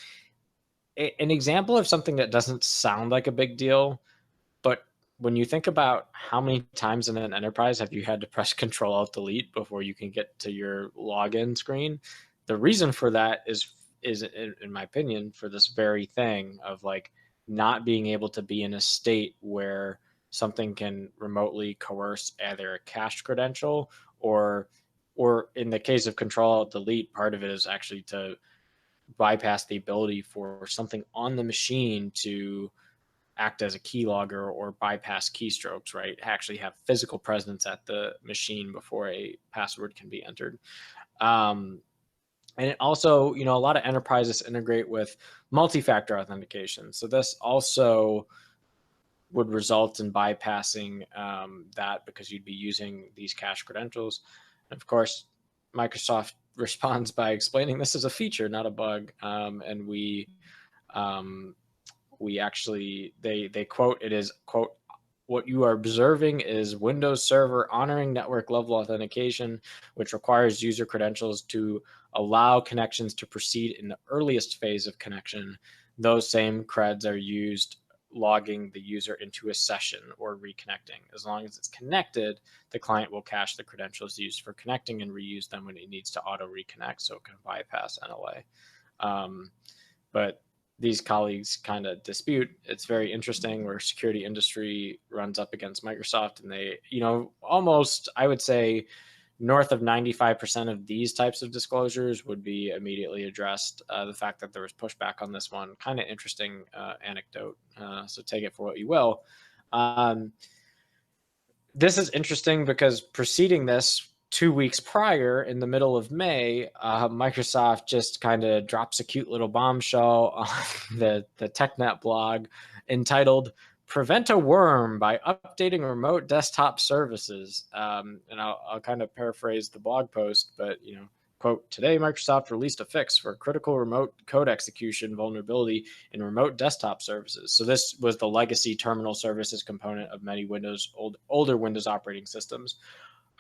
[SPEAKER 2] an example of something that doesn't sound like a big deal, but when you think about how many times in an enterprise have you had to press Control Alt Delete before you can get to your login screen, the reason for that is in my opinion for this very thing of like not being able to be in a state where something can remotely coerce either a cached credential or in the case of Control Alt Delete, part of it is actually to bypass the ability for something on the machine to act as a keylogger or bypass keystrokes, right? Actually have physical presence at the machine before a password can be entered. And it also, a lot of enterprises integrate with multi-factor authentication. So this also would result in bypassing that because you'd be using these cache credentials. And of course, Microsoft responds by explaining this is a feature, not a bug. And we actually they quote it is quote what you are observing is Windows Server honoring network level authentication, which requires user credentials to allow connections to proceed in the earliest phase of connection. Those same creds are used logging the user into a session or reconnecting. As long as it's connected, the client will cache the credentials used for connecting and reuse them when it needs to auto reconnect so it can bypass NLA. But these colleagues kind of dispute. It's very interesting where security industry runs up against Microsoft, and they, almost, I would say, north of 95% of these types of disclosures would be immediately addressed. The fact that there was pushback on this one, kind of interesting anecdote. So take it for what you will. This is interesting because preceding this, 2 weeks prior, in the middle of May, Microsoft just kind of drops a cute little bombshell on the TechNet blog entitled "Prevent a Worm by Updating Remote Desktop Services." And I'll kind of paraphrase the blog post, but quote, "Today, Microsoft released a fix for a critical remote code execution vulnerability in remote desktop services." So this was the legacy terminal services component of many older Windows operating systems.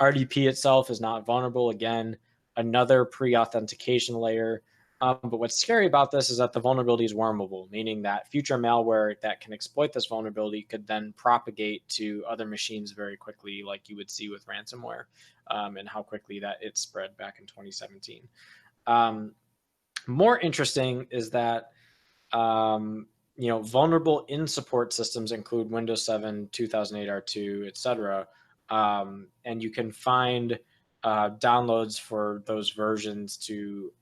[SPEAKER 2] RDP itself is not vulnerable. Again, another pre-authentication layer. But what's scary about this is that the vulnerability is wormable, meaning that future malware that can exploit this vulnerability could then propagate to other machines very quickly, like you would see with ransomware, and how quickly that it spread back in 2017. More interesting is that vulnerable in support systems include Windows 7, 2008 R2, etc. And you can find downloads for those versions to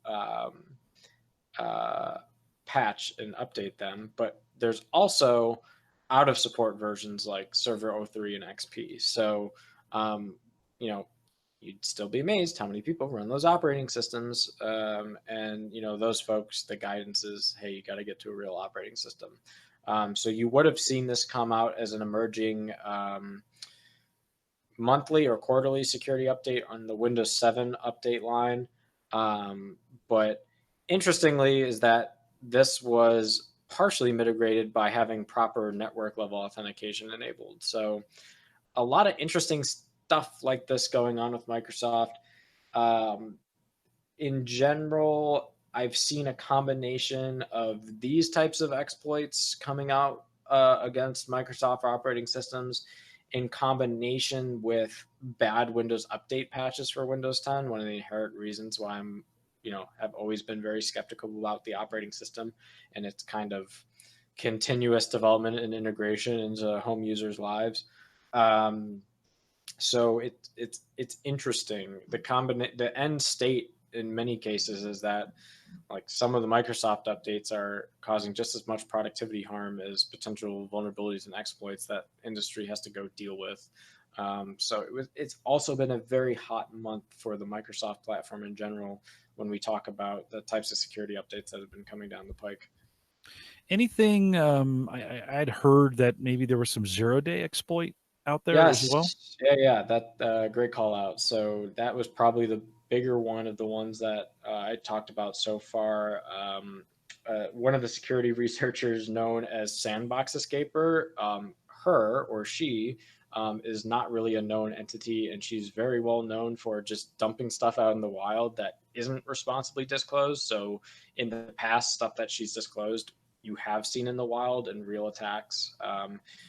[SPEAKER 2] patch and update them. But there's also out of support versions like Server 03 and XP. So, you know, you'd still be amazed how many people run those operating systems. And those folks, the guidance is, hey, you got to get to a real operating system. So you would have seen this come out as an emerging monthly or quarterly security update on the Windows 7 update line. But interestingly is that this was partially mitigated by having proper network level authentication enabled. So a lot of interesting stuff like this going on with Microsoft. In general, I've seen a combination of these types of exploits coming out against Microsoft operating systems in combination with bad Windows update patches for Windows 10. One of the inherent reasons why have always been very skeptical about the operating system and its kind of continuous development and integration into home users' lives. So it's interesting. The end state in many cases is that like some of the Microsoft updates are causing just as much productivity harm as potential vulnerabilities and exploits that industry has to go deal with. So it's also been a very hot month for the Microsoft platform in general when we talk about the types of security updates that have been coming down the pike.
[SPEAKER 1] Anything? I'd heard that maybe there was some 0-day exploit out there as well.
[SPEAKER 2] Yes, yeah, that great call out. So that was probably the bigger one of the ones that I talked about so far. One of the security researchers known as Sandbox Escaper, her or she is not really a known entity, and she's very well known for just dumping stuff out in the wild that isn't responsibly disclosed. So in the past, stuff that she's disclosed, you have seen in the wild in real attacks.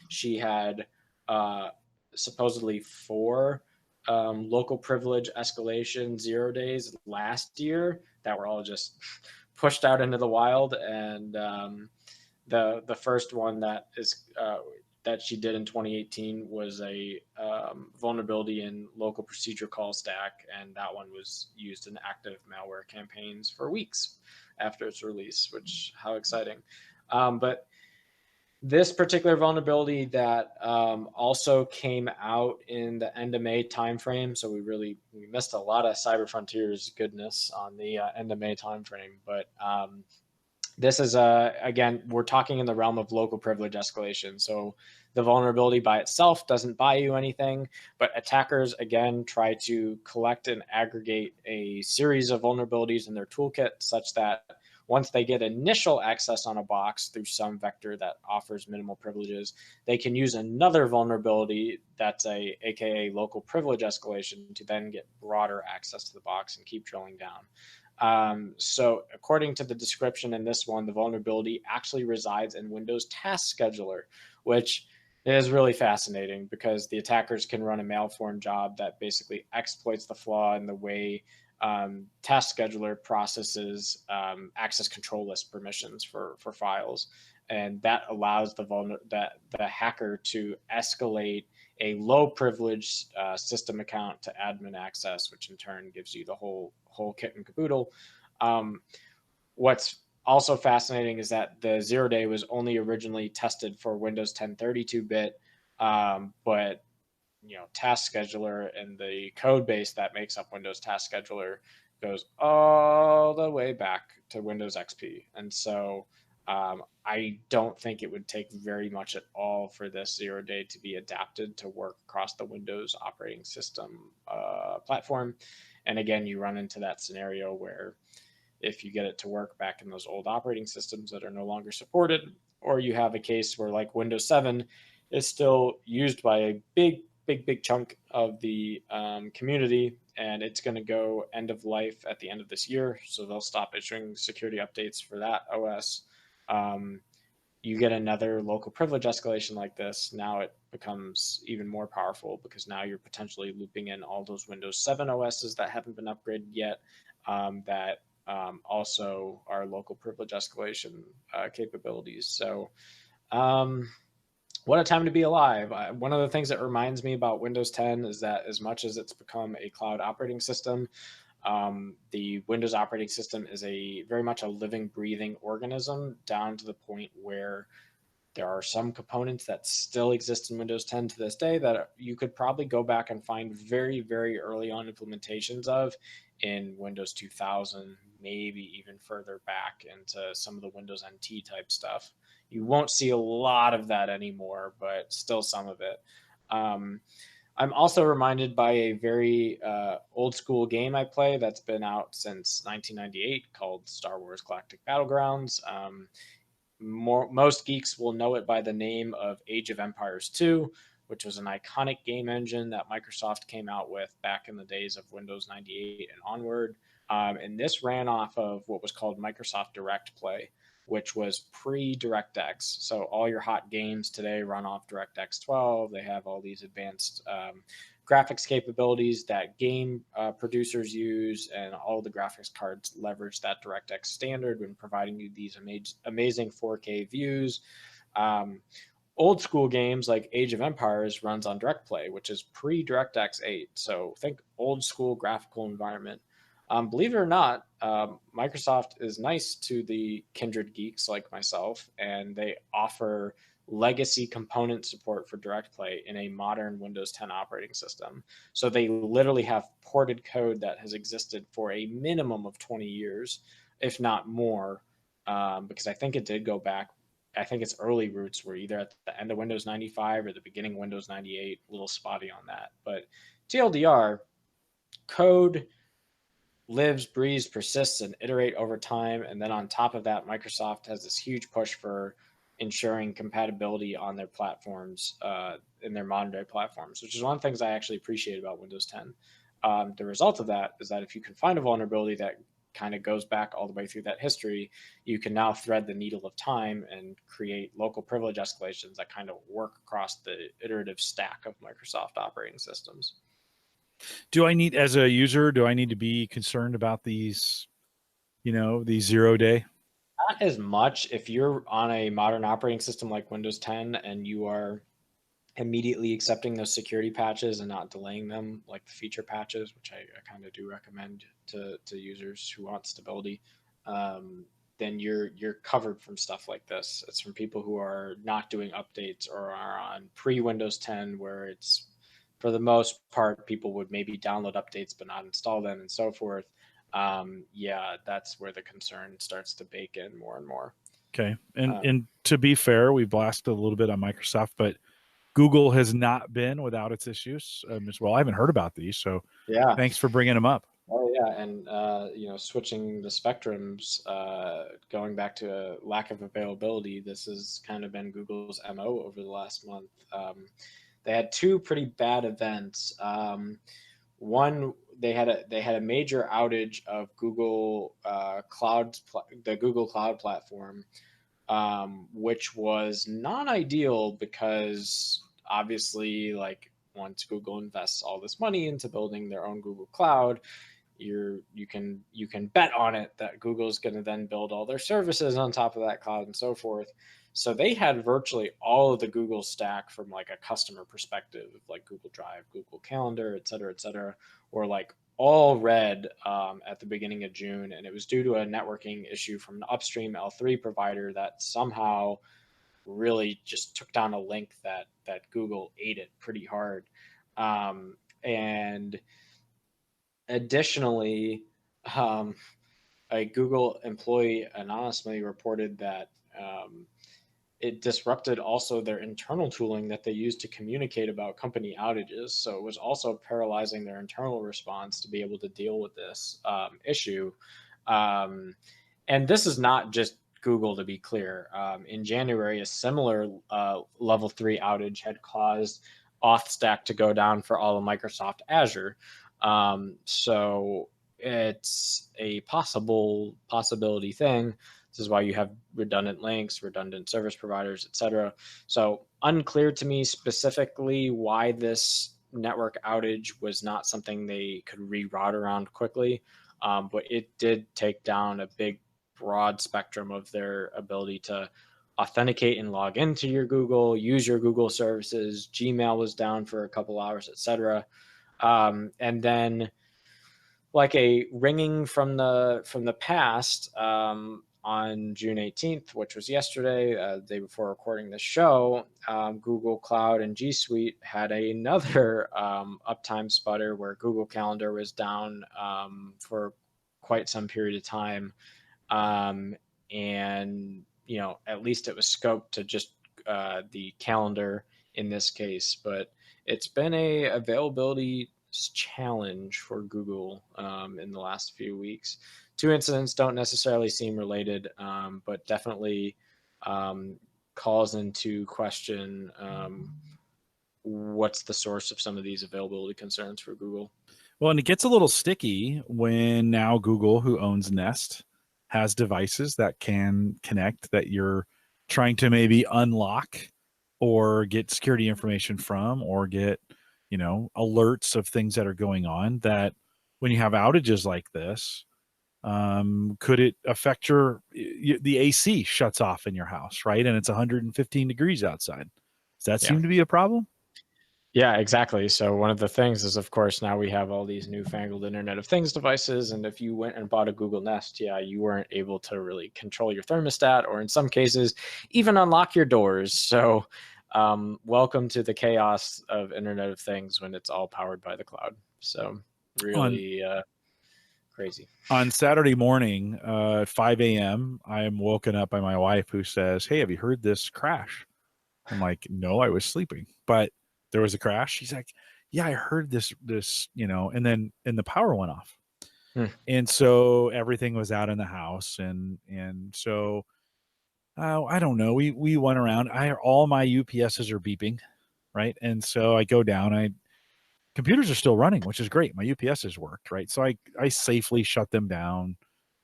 [SPEAKER 2] She had supposedly 4 local privilege escalation 0 days last year that were all just pushed out into the wild. And the first one that she did in 2018 was a vulnerability in local procedure call stack, and that one was used in active malware campaigns for weeks after its release. Which, how exciting! But this particular vulnerability that also came out in the end of May timeframe, so we missed a lot of Cyber Frontiers goodness on the end of May timeframe. But this is again, we're talking in the realm of local privilege escalation. So the vulnerability by itself doesn't buy you anything, but attackers again try to collect and aggregate a series of vulnerabilities in their toolkit such that once they get initial access on a box through some vector that offers minimal privileges, they can use another vulnerability that's aka local privilege escalation to then get broader access to the box and keep drilling down. So according to the description in this one, the vulnerability actually resides in Windows Task Scheduler, which is really fascinating because the attackers can run a malformed job that basically exploits the flaw in the way Task Scheduler processes access control list permissions for files, and that allows the hacker to escalate a low privilege system account to admin access, which in turn gives you the whole kit and caboodle. What's also fascinating is that the 0-day was only originally tested for Windows 10 32-bit, but task scheduler and the code base that makes up Windows Task Scheduler goes all the way back to Windows XP. And so I don't think it would take very much at all for this 0-day to be adapted to work across the Windows operating system platform. And again, you run into that scenario where if you get it to work back in those old operating systems that are no longer supported, or you have a case where like Windows 7 is still used by a big chunk of the community, and it's going to go end of life at the end of this year. So they'll stop issuing security updates for that OS. Um, you get another local privilege escalation like this. Now it becomes even more powerful because now you're potentially looping in all those Windows 7 OSs that haven't been upgraded yet, that also are local privilege escalation capabilities. So, what a time to be alive. One of the things that reminds me about Windows 10 is that as much as it's become a cloud operating system, the Windows operating system is a very much a living, breathing organism, down to the point where there are some components that still exist in Windows 10 to this day that you could probably go back and find very early on implementations of in Windows 2000, maybe even further back into some of the Windows NT type stuff. You won't see a lot of that anymore, but still some of it. Um, I'm also reminded by a very old school game I play that's been out since 1998 called Star Wars Galactic Battlegrounds. Most geeks will know it by the name of Age of Empires 2, which was an iconic game engine that Microsoft came out with back in the days of Windows 98 and onward. And this ran off of what was called Microsoft Direct Play, which was pre DirectX. So all your hot games today run off DirectX 12. They have all these advanced graphics capabilities that game producers use, and all the graphics cards leverage that DirectX standard when providing you these amazing 4K views. Um, Old school games like Age of Empires runs on Direct Play, which is pre DirectX 8. So think old school graphical environment. Believe it or not, Microsoft is nice to the kindred geeks like myself, and they offer legacy component support for Direct Play in a modern Windows 10 operating system. So they literally have ported code that has existed for a minimum of 20 years, if not more, because I think it did go back. I think its early roots were either at the end of Windows 95 or the beginning of Windows 98. A little spotty on that. But TLDR, code lives, breathes, persists, and iterate over time. And then on top of that, Microsoft has this huge push for ensuring compatibility on their platforms, in their modern day platforms, which is one of the things I actually appreciate about Windows 10. The result of that is that if you can find a vulnerability that kind of goes back all the way through that history, you can now thread the needle of time and create local privilege escalations that kind of work across the iterative stack of Microsoft operating systems.
[SPEAKER 1] Do I need, as a user, do I need to be concerned about these, these 0-day?
[SPEAKER 2] Not as much if you're on a modern operating system like Windows 10 and you are immediately accepting those security patches and not delaying them, like the feature patches, which I kind of do recommend to users who want stability. Then you're covered from stuff like this. It's from people who are not doing updates or are on pre Windows 10, where it's for the most part people would maybe download updates but not install them and so forth. Yeah, that's where the concern starts to bake in more and more.
[SPEAKER 1] Okay. And to be fair, we blasted a little bit on Microsoft, but Google has not been without its issues as well. I haven't heard about these, so
[SPEAKER 2] Yeah.
[SPEAKER 1] thanks for bringing them up.
[SPEAKER 2] Oh yeah, and switching the spectrums, going back to lack of availability. This has kind of been Google's MO over the last month. They had two pretty bad events. One, they had a major outage of Google the Google Cloud platform, which was not ideal because obviously, like, once Google invests all this money into building their own Google Cloud, you can bet on it that Google's going to then build all their services on top of that cloud and so forth. So they had virtually all of the Google stack from like a customer perspective, like Google Drive, Google Calendar, et cetera, were like all red at the beginning of June, and it was due to a networking issue from an upstream L3 provider that somehow really just took down a link that Google ate it pretty hard. And additionally, um, a Google employee anonymously reported that it disrupted also their internal tooling that they use to communicate about company outages. So it was also paralyzing their internal response to be able to deal with this issue. Um, and this is not just Google, to be clear. In January, a similar level 3 outage had caused auth to go down for all of Microsoft Azure. So it's a possibility thing. This is why you have redundant links, redundant service providers, etc. So unclear to me specifically why this network outage was not something they could reroute around quickly, but it did take down a big, broad spectrum of their ability to authenticate and log into your Google, use your Google services. Gmail was down for a couple hours, etc. And then like a ringing from the past, on June 18th, which was yesterday, the day before recording this show. Google Cloud and G Suite had another uptime sputter where Google Calendar was down for quite some period of time. um, and at least it was scoped to just the calendar in this case, but it's been a availability challenge for Google in the last few weeks. Two incidents don't necessarily seem related, but definitely um, calls into question what's the source of some of these availability concerns for Google.
[SPEAKER 1] Well, and it gets a little sticky when now Google, who owns Nest, has devices that can connect that you're trying to maybe unlock or get security information from or get, alerts of things that are going on that when you have outages like this, could it affect the AC shuts off in your house, right? And it's 115 degrees outside. Does that
[SPEAKER 2] Yeah.
[SPEAKER 1] seem to be a problem?
[SPEAKER 2] Yeah, exactly. So one of the things is, of course, now we have all these newfangled Internet of Things devices, and if you went and bought a Google Nest, yeah, you weren't able to really control your thermostat, or in some cases, even unlock your doors. So, welcome to the chaos of Internet of Things when it's all powered by the cloud. So,
[SPEAKER 1] On
[SPEAKER 2] really crazy.
[SPEAKER 1] on Saturday morning, 5 a.m., I am woken up by my wife who says, "Hey, have you heard this crash?" I'm like, "No, I was sleeping, but there was a crash." She's like, "Yeah, I heard this, and the power went off,
[SPEAKER 2] Hmm.
[SPEAKER 1] and so everything was out in the house, and so I don't know. We went around. All my UPSs are beeping, right, and so I go down. I computers are still running, which is great. My UPSs worked, right, so I safely shut them down,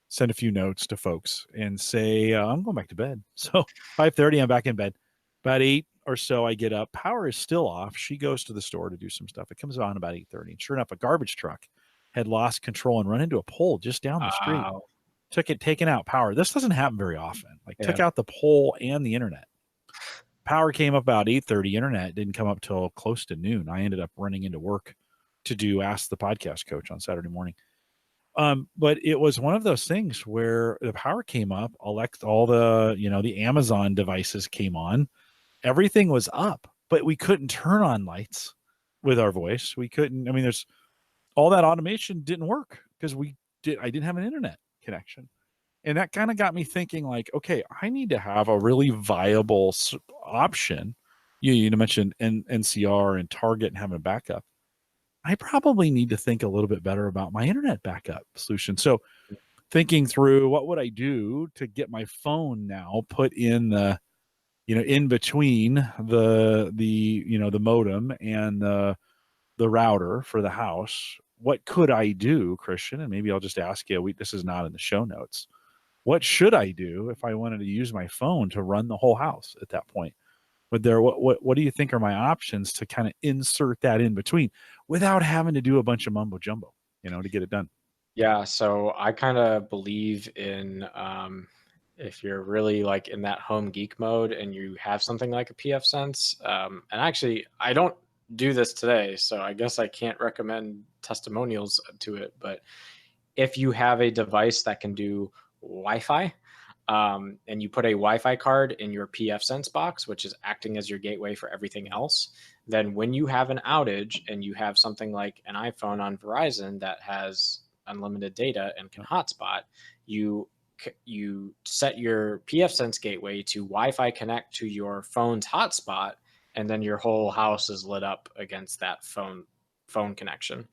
[SPEAKER 1] send a few notes to folks and say, I'm going back to bed. So 5:30, I'm back in bed. About 8 or so, I get up. Power is still off. She goes to the store to do some stuff. It comes on about 8:30. And sure enough, a garbage truck had lost control and run into a pole just down the street.
[SPEAKER 2] Wow.
[SPEAKER 1] Took it, taken out power. This doesn't happen very often. Like
[SPEAKER 2] Yeah.
[SPEAKER 1] took out the pole and the internet. Power came up about 8:30. Internet didn't come up till close to noon. I ended up running into work to do Ask the Podcast Coach on Saturday morning. But it was one of those things where the power came up, all the Amazon devices came on, everything was up, but we couldn't turn on lights with our voice. We couldn't, I mean, there's all that automation didn't work because I didn't have an internet connection. And that kind of got me thinking like, okay, I need to have a really viable option. You mentioned NCR and Target and having a backup. I probably need to think a little bit better about my internet backup solution. So thinking through what would I do to get my phone now put in in between the modem and the router for the house. What could I do, Christian? And maybe I'll just ask you, this is not in the show notes. What should I do if I wanted to use my phone to run the whole house at that point? What do you think are my options to kind of insert that in between without having to do a bunch of mumbo jumbo, to get it done?
[SPEAKER 2] Yeah, so I kind of believe in if you're really like in that home geek mode and you have something like a PF Sense, and actually I don't do this today, so I guess I can't recommend testimonials to it. But if you have a device that can do Wi-Fi, and you put a Wi-Fi card in your PF Sense box, which is acting as your gateway for everything else, then when you have an outage and you have something like an iPhone on Verizon that has unlimited data and can hotspot, you you set your pfSense gateway to Wi-Fi connect to your phone's hotspot, and then your whole house is lit up against that phone connection.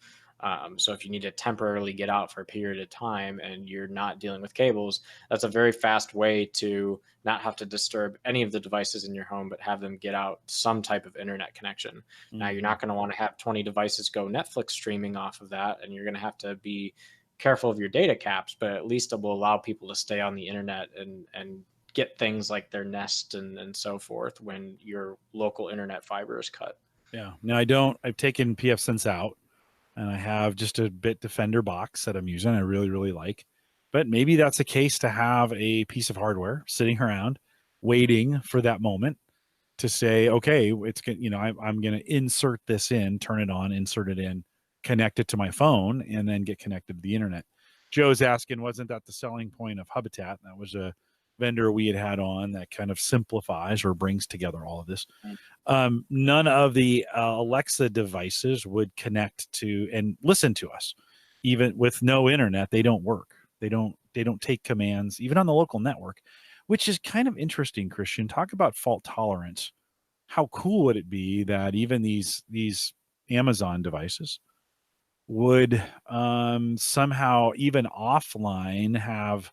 [SPEAKER 2] So if you need to temporarily get out for a period of time and you're not dealing with cables, that's a very fast way to not have to disturb any of the devices in your home, but have them get out some type of internet connection. Now, you're
[SPEAKER 1] Mhm.
[SPEAKER 2] not going to want to have 20 devices go Netflix streaming off of that, and you're going to have to be careful of your data caps, but at least it will allow people to stay on the internet and get things like their Nest and so forth when your local internet fiber is cut.
[SPEAKER 1] Yeah. Now I don't. I've taken PFSense out, and I have just a Bit Defender box that I'm using. I really, really like. But maybe that's a case to have a piece of hardware sitting around, waiting for that moment to say, okay, I'm going to insert this in, turn it on, insert it in, connect it to my phone, and then get connected to the internet. Joe's asking, wasn't that the selling point of Habitat? That was a vendor we had on that kind of simplifies or brings together all of this. None of the Alexa devices would connect to and listen to us, even with no internet. They don't work. They don't take commands even on the local network, which is kind of interesting. Christian, talk about fault tolerance. How cool would it be that even these Amazon devices would somehow even offline have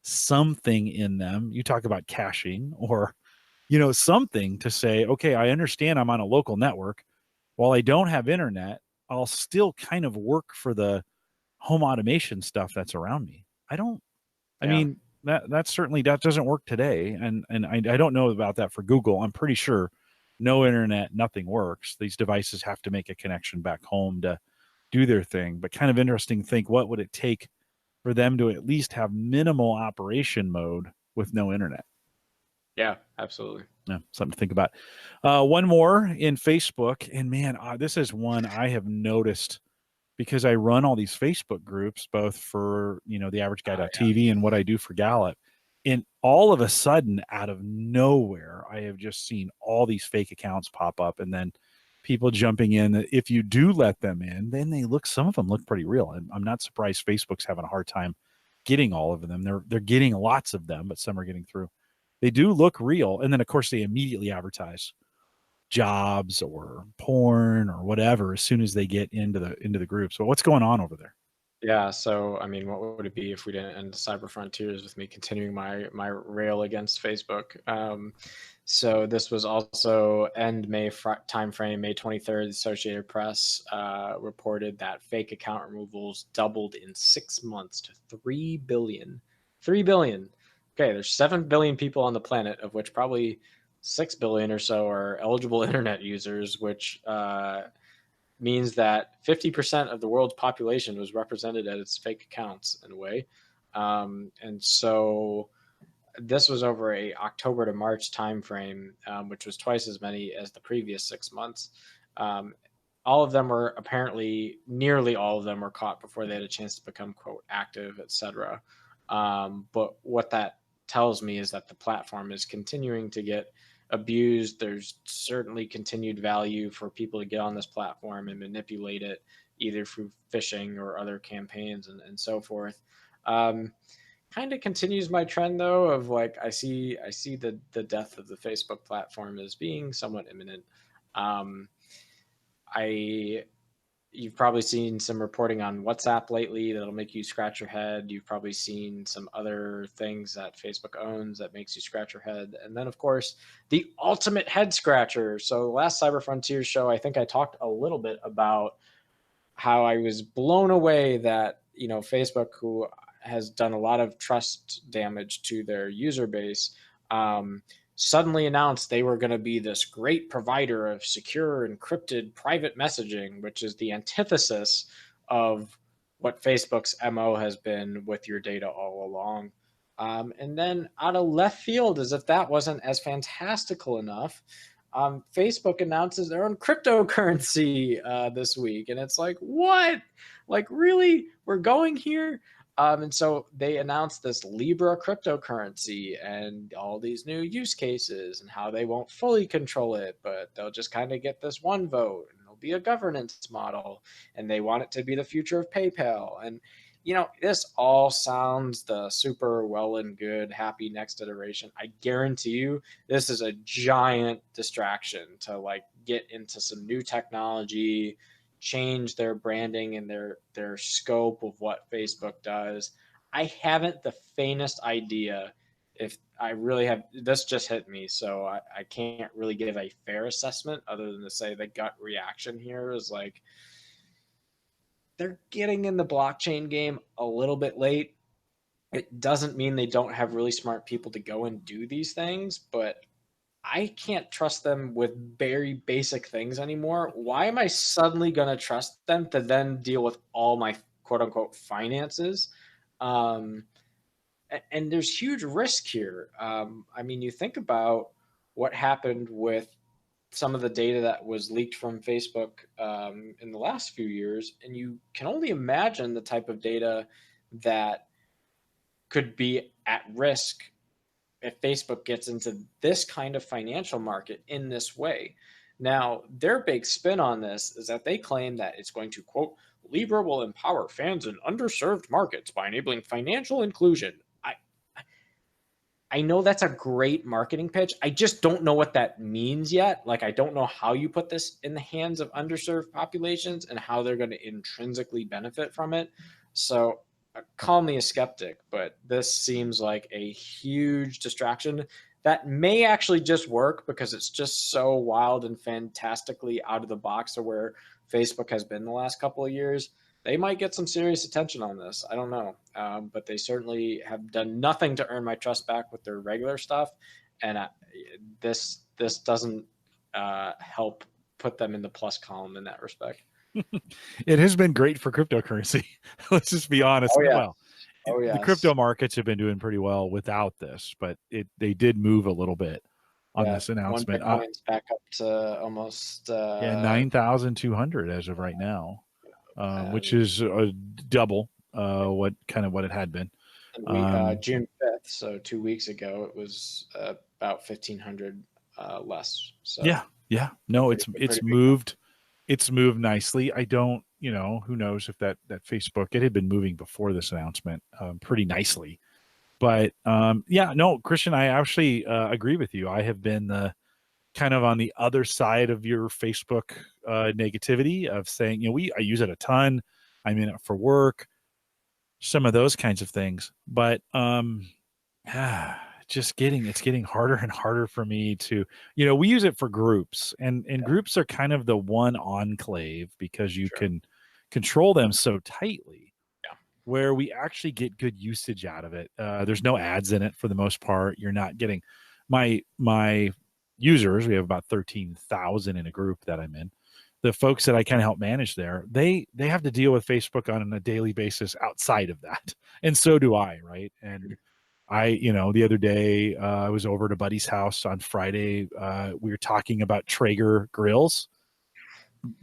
[SPEAKER 1] something in them? You talk about caching or something to say, okay, I understand I'm on a local network. While I don't have internet, I'll still kind of work for the home automation stuff that's around me. I
[SPEAKER 2] Yeah.
[SPEAKER 1] mean, that doesn't work today. And I don't know about that for Google. I'm pretty sure no internet, nothing works. These devices have to make a connection back home to do their thing. But kind of interesting to think, what would it take for them to at least have minimal operation mode with no internet?
[SPEAKER 2] Yeah, absolutely.
[SPEAKER 1] Yeah, something to think about. One more in Facebook, and man, this is one I have noticed because I run all these Facebook groups, both for the Average
[SPEAKER 2] Yeah.
[SPEAKER 1] Guy.tv and what I do for Gallup. And all of a sudden, out of nowhere, I have just seen all these fake accounts pop up, and then people jumping in. If you do let them in, then some of them look pretty real. And I'm not surprised Facebook's having a hard time getting all of them. They're getting lots of them, but some are getting through. They do look real, and then of course they immediately advertise jobs or porn or whatever as soon as they get into the group. So what's going on over there?
[SPEAKER 2] Yeah, so I mean, what would it be if we didn't end Cyber Frontiers with me continuing my rail against Facebook? So this was also end May timeframe, May 23rd. The Associated Press reported that fake account removals doubled in 6 months to 3 billion. 3 billion. Okay, there's 7 billion people on the planet, of which probably 6 billion or so are eligible internet users, which means that 50% of the world's population was represented at its fake accounts in a way. And so this was over a October to March timeframe, which was twice as many as the previous 6 months. Um, all of them were apparently, nearly all of them were caught before they had a chance to become quote active, etc. But what that tells me is that the platform is continuing to get abused. There's certainly continued value for people to get on this platform and manipulate it either through phishing or other campaigns and so forth. Um, Kind of continues my trend though of like I see the death of the Facebook platform as being somewhat imminent. Um, I You've probably seen some reporting on WhatsApp lately that'll make you scratch your head. You've probably seen some other things that Facebook owns that makes you scratch your head. And then, of course, the ultimate head scratcher. So, the last Cyber Frontier show, I think I talked a little bit about how I was blown away that, Facebook, who has done a lot of trust damage to their user base, um, suddenly announced they were going to be this great provider of secure encrypted private messaging, which is the antithesis of what Facebook's MO has been with your data all along. And then out of left field, as if that wasn't as fantastical enough, Facebook announces their own cryptocurrency this week, and it's like, what? Like, really? We're going here? And so they announced this Libra cryptocurrency and all these new use cases and how they won't fully control it, but they'll just kind of get this one vote and there'll be a governance model and they want it to be the future of PayPal. And, this all sounds the super well and good, happy next iteration. I guarantee you this is a giant distraction to like get into some new technology, change their branding and their scope of what Facebook does. I haven't the faintest idea if I really have. This just hit me, so I can't really give a fair assessment other than to say the gut reaction here is like they're getting in the blockchain game a little bit late. It doesn't mean they don't have really smart people to go and do these things, but I can't trust them with very basic things anymore. Why am I suddenly going to trust them to then deal with all my quote unquote finances? Um, and there's huge risk here. I mean, you think about what happened with some of the data that was leaked from Facebook in the last few years, and you can only imagine the type of data that could be at risk if Facebook gets into this kind of financial market in this way. Now, their big spin on this is that they claim that it's going to, quote, Libra will empower fans in underserved markets by enabling financial inclusion. I know that's a great marketing pitch. I just don't know what that means yet. Like, I don't know how you put this in the hands of underserved populations and how they're going to intrinsically benefit from it. So, call me a skeptic, but this seems like a huge distraction that may actually just work because it's just so wild and fantastically out of the box to where Facebook has been the last couple of years. They might get some serious attention on this. I don't know, but they certainly have done nothing to earn my trust back with their regular stuff, and this doesn't help put them in the plus column in that respect.
[SPEAKER 1] It has been great for cryptocurrency. Let's just be honest.
[SPEAKER 2] Oh yeah,
[SPEAKER 1] Well,
[SPEAKER 2] oh
[SPEAKER 1] the
[SPEAKER 2] yes,
[SPEAKER 1] crypto markets have been doing pretty well without this, but they did move a little bit on
[SPEAKER 2] yeah.
[SPEAKER 1] this
[SPEAKER 2] One
[SPEAKER 1] announcement.
[SPEAKER 2] Bitcoin's back up to almost
[SPEAKER 1] Yeah, 9,200 as of right now, which
[SPEAKER 2] and
[SPEAKER 1] is double what it had been.
[SPEAKER 2] we
[SPEAKER 1] Um,
[SPEAKER 2] June 5th, so 2 weeks ago, it was about 1,500 less. So
[SPEAKER 1] yeah, yeah. No,
[SPEAKER 2] pretty big jump.
[SPEAKER 1] it's moved nicely. I don't, who knows if that Facebook, it had been moving before this announcement pretty nicely. But yeah, no, Christian, I actually agree with you. I have been the kind of on the other side of your Facebook negativity of saying, I use it a ton. I'm in it for work, some of those kinds of things. But it's getting harder and harder for me to, we use it for groups, and
[SPEAKER 2] Yeah,
[SPEAKER 1] groups are kind of the one enclave because you
[SPEAKER 2] sure.
[SPEAKER 1] can control them so tightly
[SPEAKER 2] Yeah.
[SPEAKER 1] where we actually get good usage out of it. There's no ads in it for the most part. You're not getting my users. We have about 13,000 in a group that I'm in. The folks that I kind of help manage there, they have to deal with Facebook on a daily basis outside of that, and so do I, right? And the other day, I was over at a buddy's house on Friday. We were talking about Traeger grills.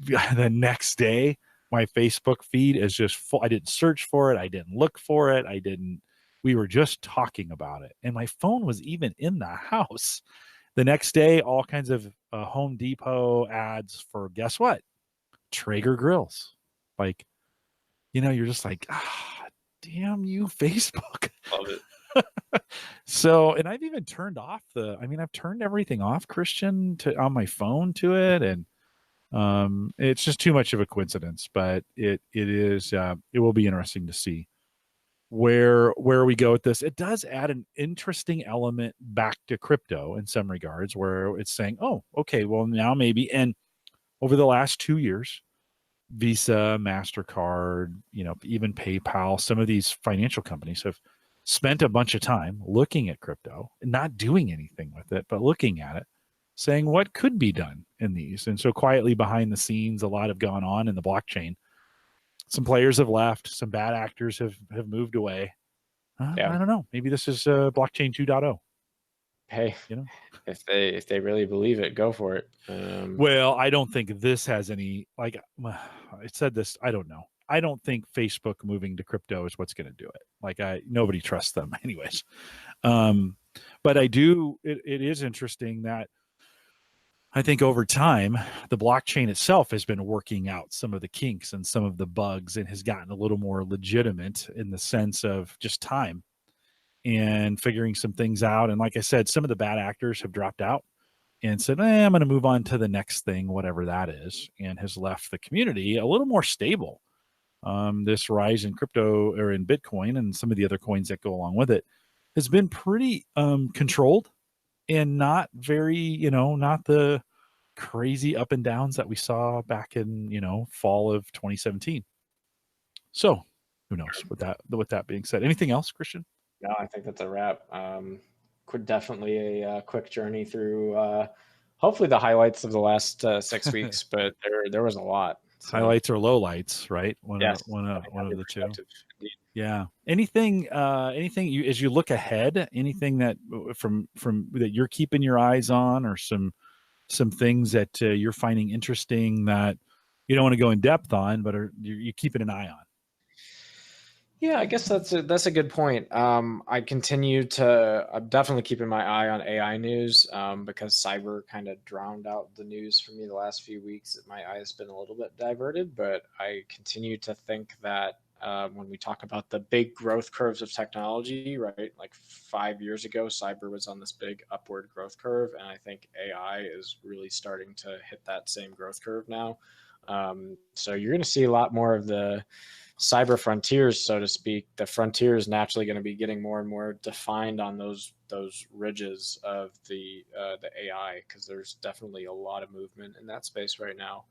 [SPEAKER 1] The next day, my Facebook feed is just full. I didn't search for it. I didn't look for it. We were just talking about it. And my phone was even in the house. The next day, all kinds of Home Depot ads for, guess what? Traeger grills. Like, you're just like, damn you, Facebook.
[SPEAKER 2] Love it.
[SPEAKER 1] So, and I've even turned off I've turned everything off, Christian, to on my phone to it. And it's just too much of a coincidence, but it will be interesting to see where we go with this. It does add an interesting element back to crypto in some regards, where it's saying, oh, okay, well, now maybe. And over the last 2 years, Visa, MasterCard, even PayPal, some of these financial companies have spent a bunch of time looking at crypto and not doing anything with it, but looking at it, saying what could be done in these. And so quietly behind the scenes, a lot have gone on in the blockchain. Some players have left, some bad actors have moved away. I
[SPEAKER 2] Yeah.
[SPEAKER 1] don't know. Maybe this is blockchain 2.0,
[SPEAKER 2] Hey,
[SPEAKER 1] you know?
[SPEAKER 2] if they really believe it, go for it.
[SPEAKER 1] Well, I don't think this has any, like, it said this, I don't know. I don't think Facebook moving to crypto is what's going to do it. Like nobody trusts them anyways. But I do. It is interesting that I think over time, the blockchain itself has been working out some of the kinks and some of the bugs and has gotten a little more legitimate in the sense of just time and figuring some things out. And like I said, some of the bad actors have dropped out and said, I'm going to move on to the next thing, whatever that is, and has left the community a little more stable. This rise in crypto or in Bitcoin and some of the other coins that go along with it has been pretty controlled and not very, not the crazy up and downs that we saw back in, fall of 2017. So who knows with that being said, anything else, Christian?
[SPEAKER 2] No, I think that's a wrap. Definitely a quick journey through hopefully the highlights of the last 6 weeks, but there was a lot. So,
[SPEAKER 1] highlights or lowlights, right?
[SPEAKER 2] Yes,
[SPEAKER 1] One of the two.
[SPEAKER 2] Indeed.
[SPEAKER 1] Yeah. Anything you as you look ahead, anything that from that you're keeping your eyes on, or some things that you're finding interesting that you don't want to go in depth on, but you're keeping an eye on?
[SPEAKER 2] Yeah, I guess that's a good point. I'm definitely keeping my eye on AI news because cyber kind of drowned out the news for me the last few weeks. My eye has been a little bit diverted, but I continue to think that when we talk about the big growth curves of technology, right? Like 5 years ago, cyber was on this big upward growth curve, and I think AI is really starting to hit that same growth curve now. So you're going to see a lot more of the cyber frontiers, so to speak. The frontier is naturally going to be getting more and more defined on those ridges of the AI, because there's definitely a lot of movement in that space right now.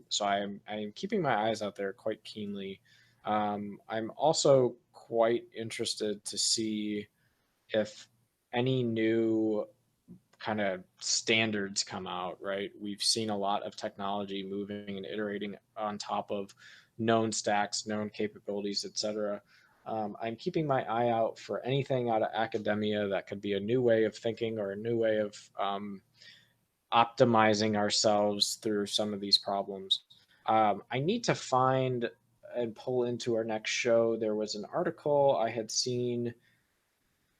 [SPEAKER 2] So I am keeping my eyes out there quite keenly. I'm also quite interested to see if any new kind of standards come out, right? We've seen a lot of technology moving and iterating on top of known stacks, known capabilities, etc. I'm keeping my eye out for anything out of academia that could be a new way of thinking or a new way of optimizing ourselves through some of these problems. I need to find and pull into our next show. There was an article I had seen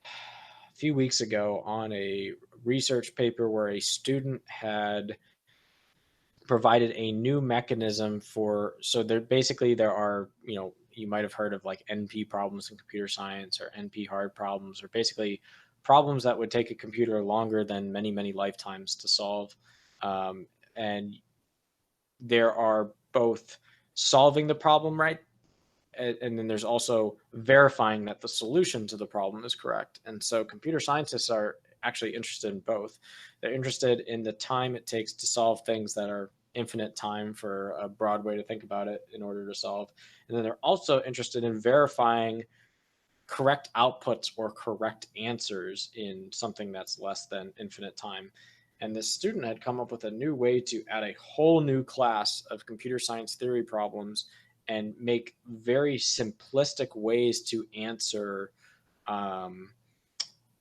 [SPEAKER 2] a few weeks ago on a research paper where a student had provided a new mechanism for, so there are, you might have heard of like NP problems in computer science or NP hard problems, or basically problems that would take a computer longer than many lifetimes to solve. And there are both solving the problem right, and then there's also verifying that the solution to the problem is correct. And so computer scientists are actually interested in both. They're interested in the time it takes to solve things that are infinite time, for a broad way to think about it, in order to solve. And then they're also interested in verifying correct outputs or correct answers in something that's less than infinite time. And this student had come up with a new way to add a whole new class of computer science theory problems and make very simplistic ways to answer um,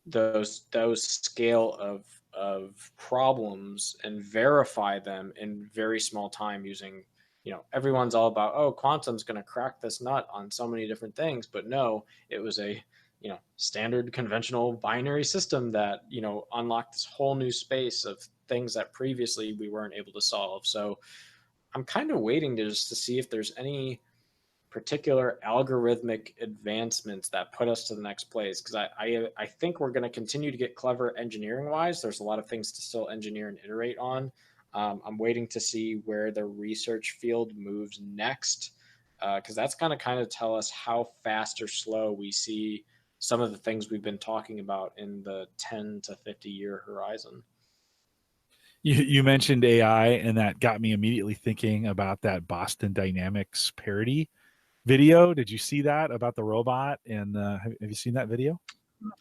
[SPEAKER 2] those scale of problems and verify them in very small time using, everyone's all about, oh, quantum's going to crack this nut on so many different things, but no, it was a standard conventional binary system that unlocked this whole new space of things that previously we weren't able to solve. So I'm kind of waiting to see if there's any particular algorithmic advancements that put us to the next place, because I think we're going to continue to get clever engineering wise. There's a lot of things to still engineer and iterate on. I'm waiting to see where the research field moves next, because that's going to kind of tell us how fast or slow we see some of the things we've been talking about in the 10 to 50 year horizon.
[SPEAKER 1] You mentioned AI, and that got me immediately thinking about that Boston Dynamics parody video. Did you see that about the robot? And have you seen that video?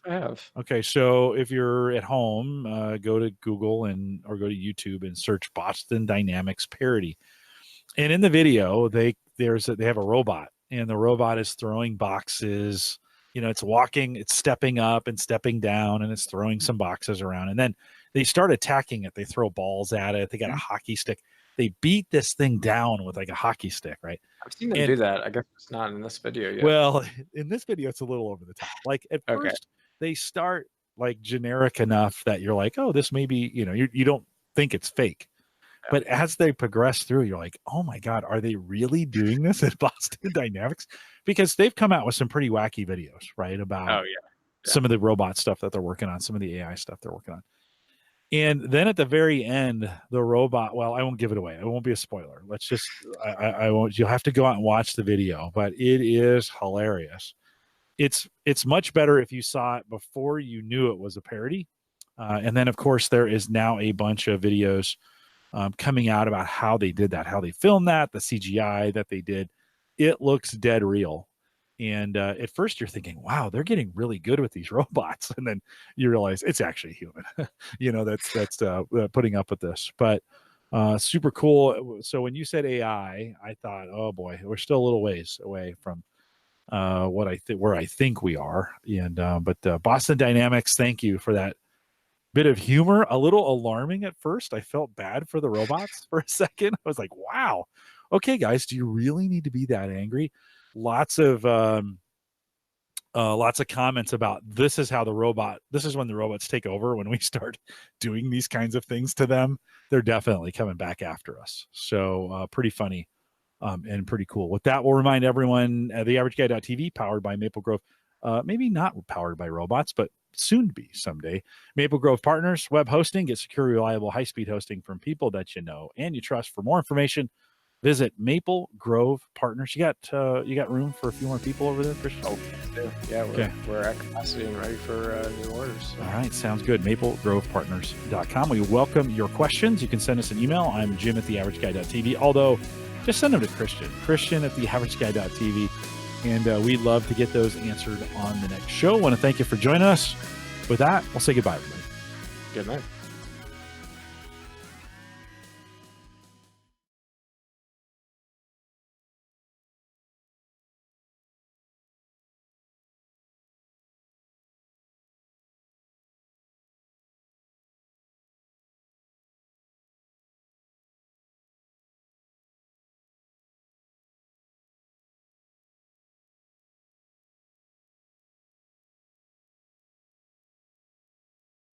[SPEAKER 2] I have.
[SPEAKER 1] Okay, so if you're at home, go to Google or go to YouTube and search Boston Dynamics parody. And in the video, they have a robot, and the robot is throwing boxes. It's walking, it's stepping up and stepping down, and it's throwing some boxes around. And then they start attacking it. They throw balls at it. They got a hockey stick. they beat this thing down with like a hockey stick, right?
[SPEAKER 2] I've seen them
[SPEAKER 1] And
[SPEAKER 2] do that. I guess it's not in this video yet.
[SPEAKER 1] well, in this video, it's a little over the top. Like at
[SPEAKER 2] Okay.
[SPEAKER 1] first, they start like generic enough that you're like, oh, this may be, you don't think it's fake.
[SPEAKER 2] Yeah.
[SPEAKER 1] But as they progress through, you're like, oh my God, are they really doing this at Boston Dynamics? Because they've come out with some pretty wacky videos, right? About
[SPEAKER 2] Oh yeah.
[SPEAKER 1] some of the robot stuff that they're working on, some of the AI stuff they're working on. And then at the very end, the robot, well, I won't give it away. It won't be a spoiler. Let's just, I won't, you'll have to go out and watch the video, but it is hilarious. It's much better if you saw it before you knew it was a parody. And then, of course, there is now a bunch of videos coming out about how they did that, how they filmed that, the CGI that they did. It looks dead real. And at first you're thinking, wow, they're getting really good with these robots. And then you realize it's actually human, that's putting up with this. But super cool. So when you said AI, I thought, oh boy, we're still a little ways away from where I think we are. And but Boston Dynamics, thank you for that bit of humor. A little alarming at first. I felt bad for the robots for a second. I was like, wow, okay, guys, do you really need to be that angry? Lots of comments about this is when the robots take over, when we start doing these kinds of things to them. They're definitely coming back after us. So pretty funny and pretty cool. With that, we'll remind everyone, theaverageguy.tv, powered by Maple Grove, maybe not powered by robots, but soon to be someday. Maple Grove Partners, web hosting. Get secure, reliable, high-speed hosting from people that you know and you trust. For more information, visit Maple Grove Partners. You got room for a few more people over there, Christian?
[SPEAKER 2] Oh, yeah. We're at capacity and ready for new orders. So.
[SPEAKER 1] All right, sounds good. MapleGrovePartners.com. We welcome your questions. You can send us an email. I'm Jim at theaverageguy.tv. Although, just send them to Christian at theaverageguy.tv. And we'd love to get those answered on the next show. I want to thank you for joining us. With that, we'll say goodbye, everybody.
[SPEAKER 2] Good night.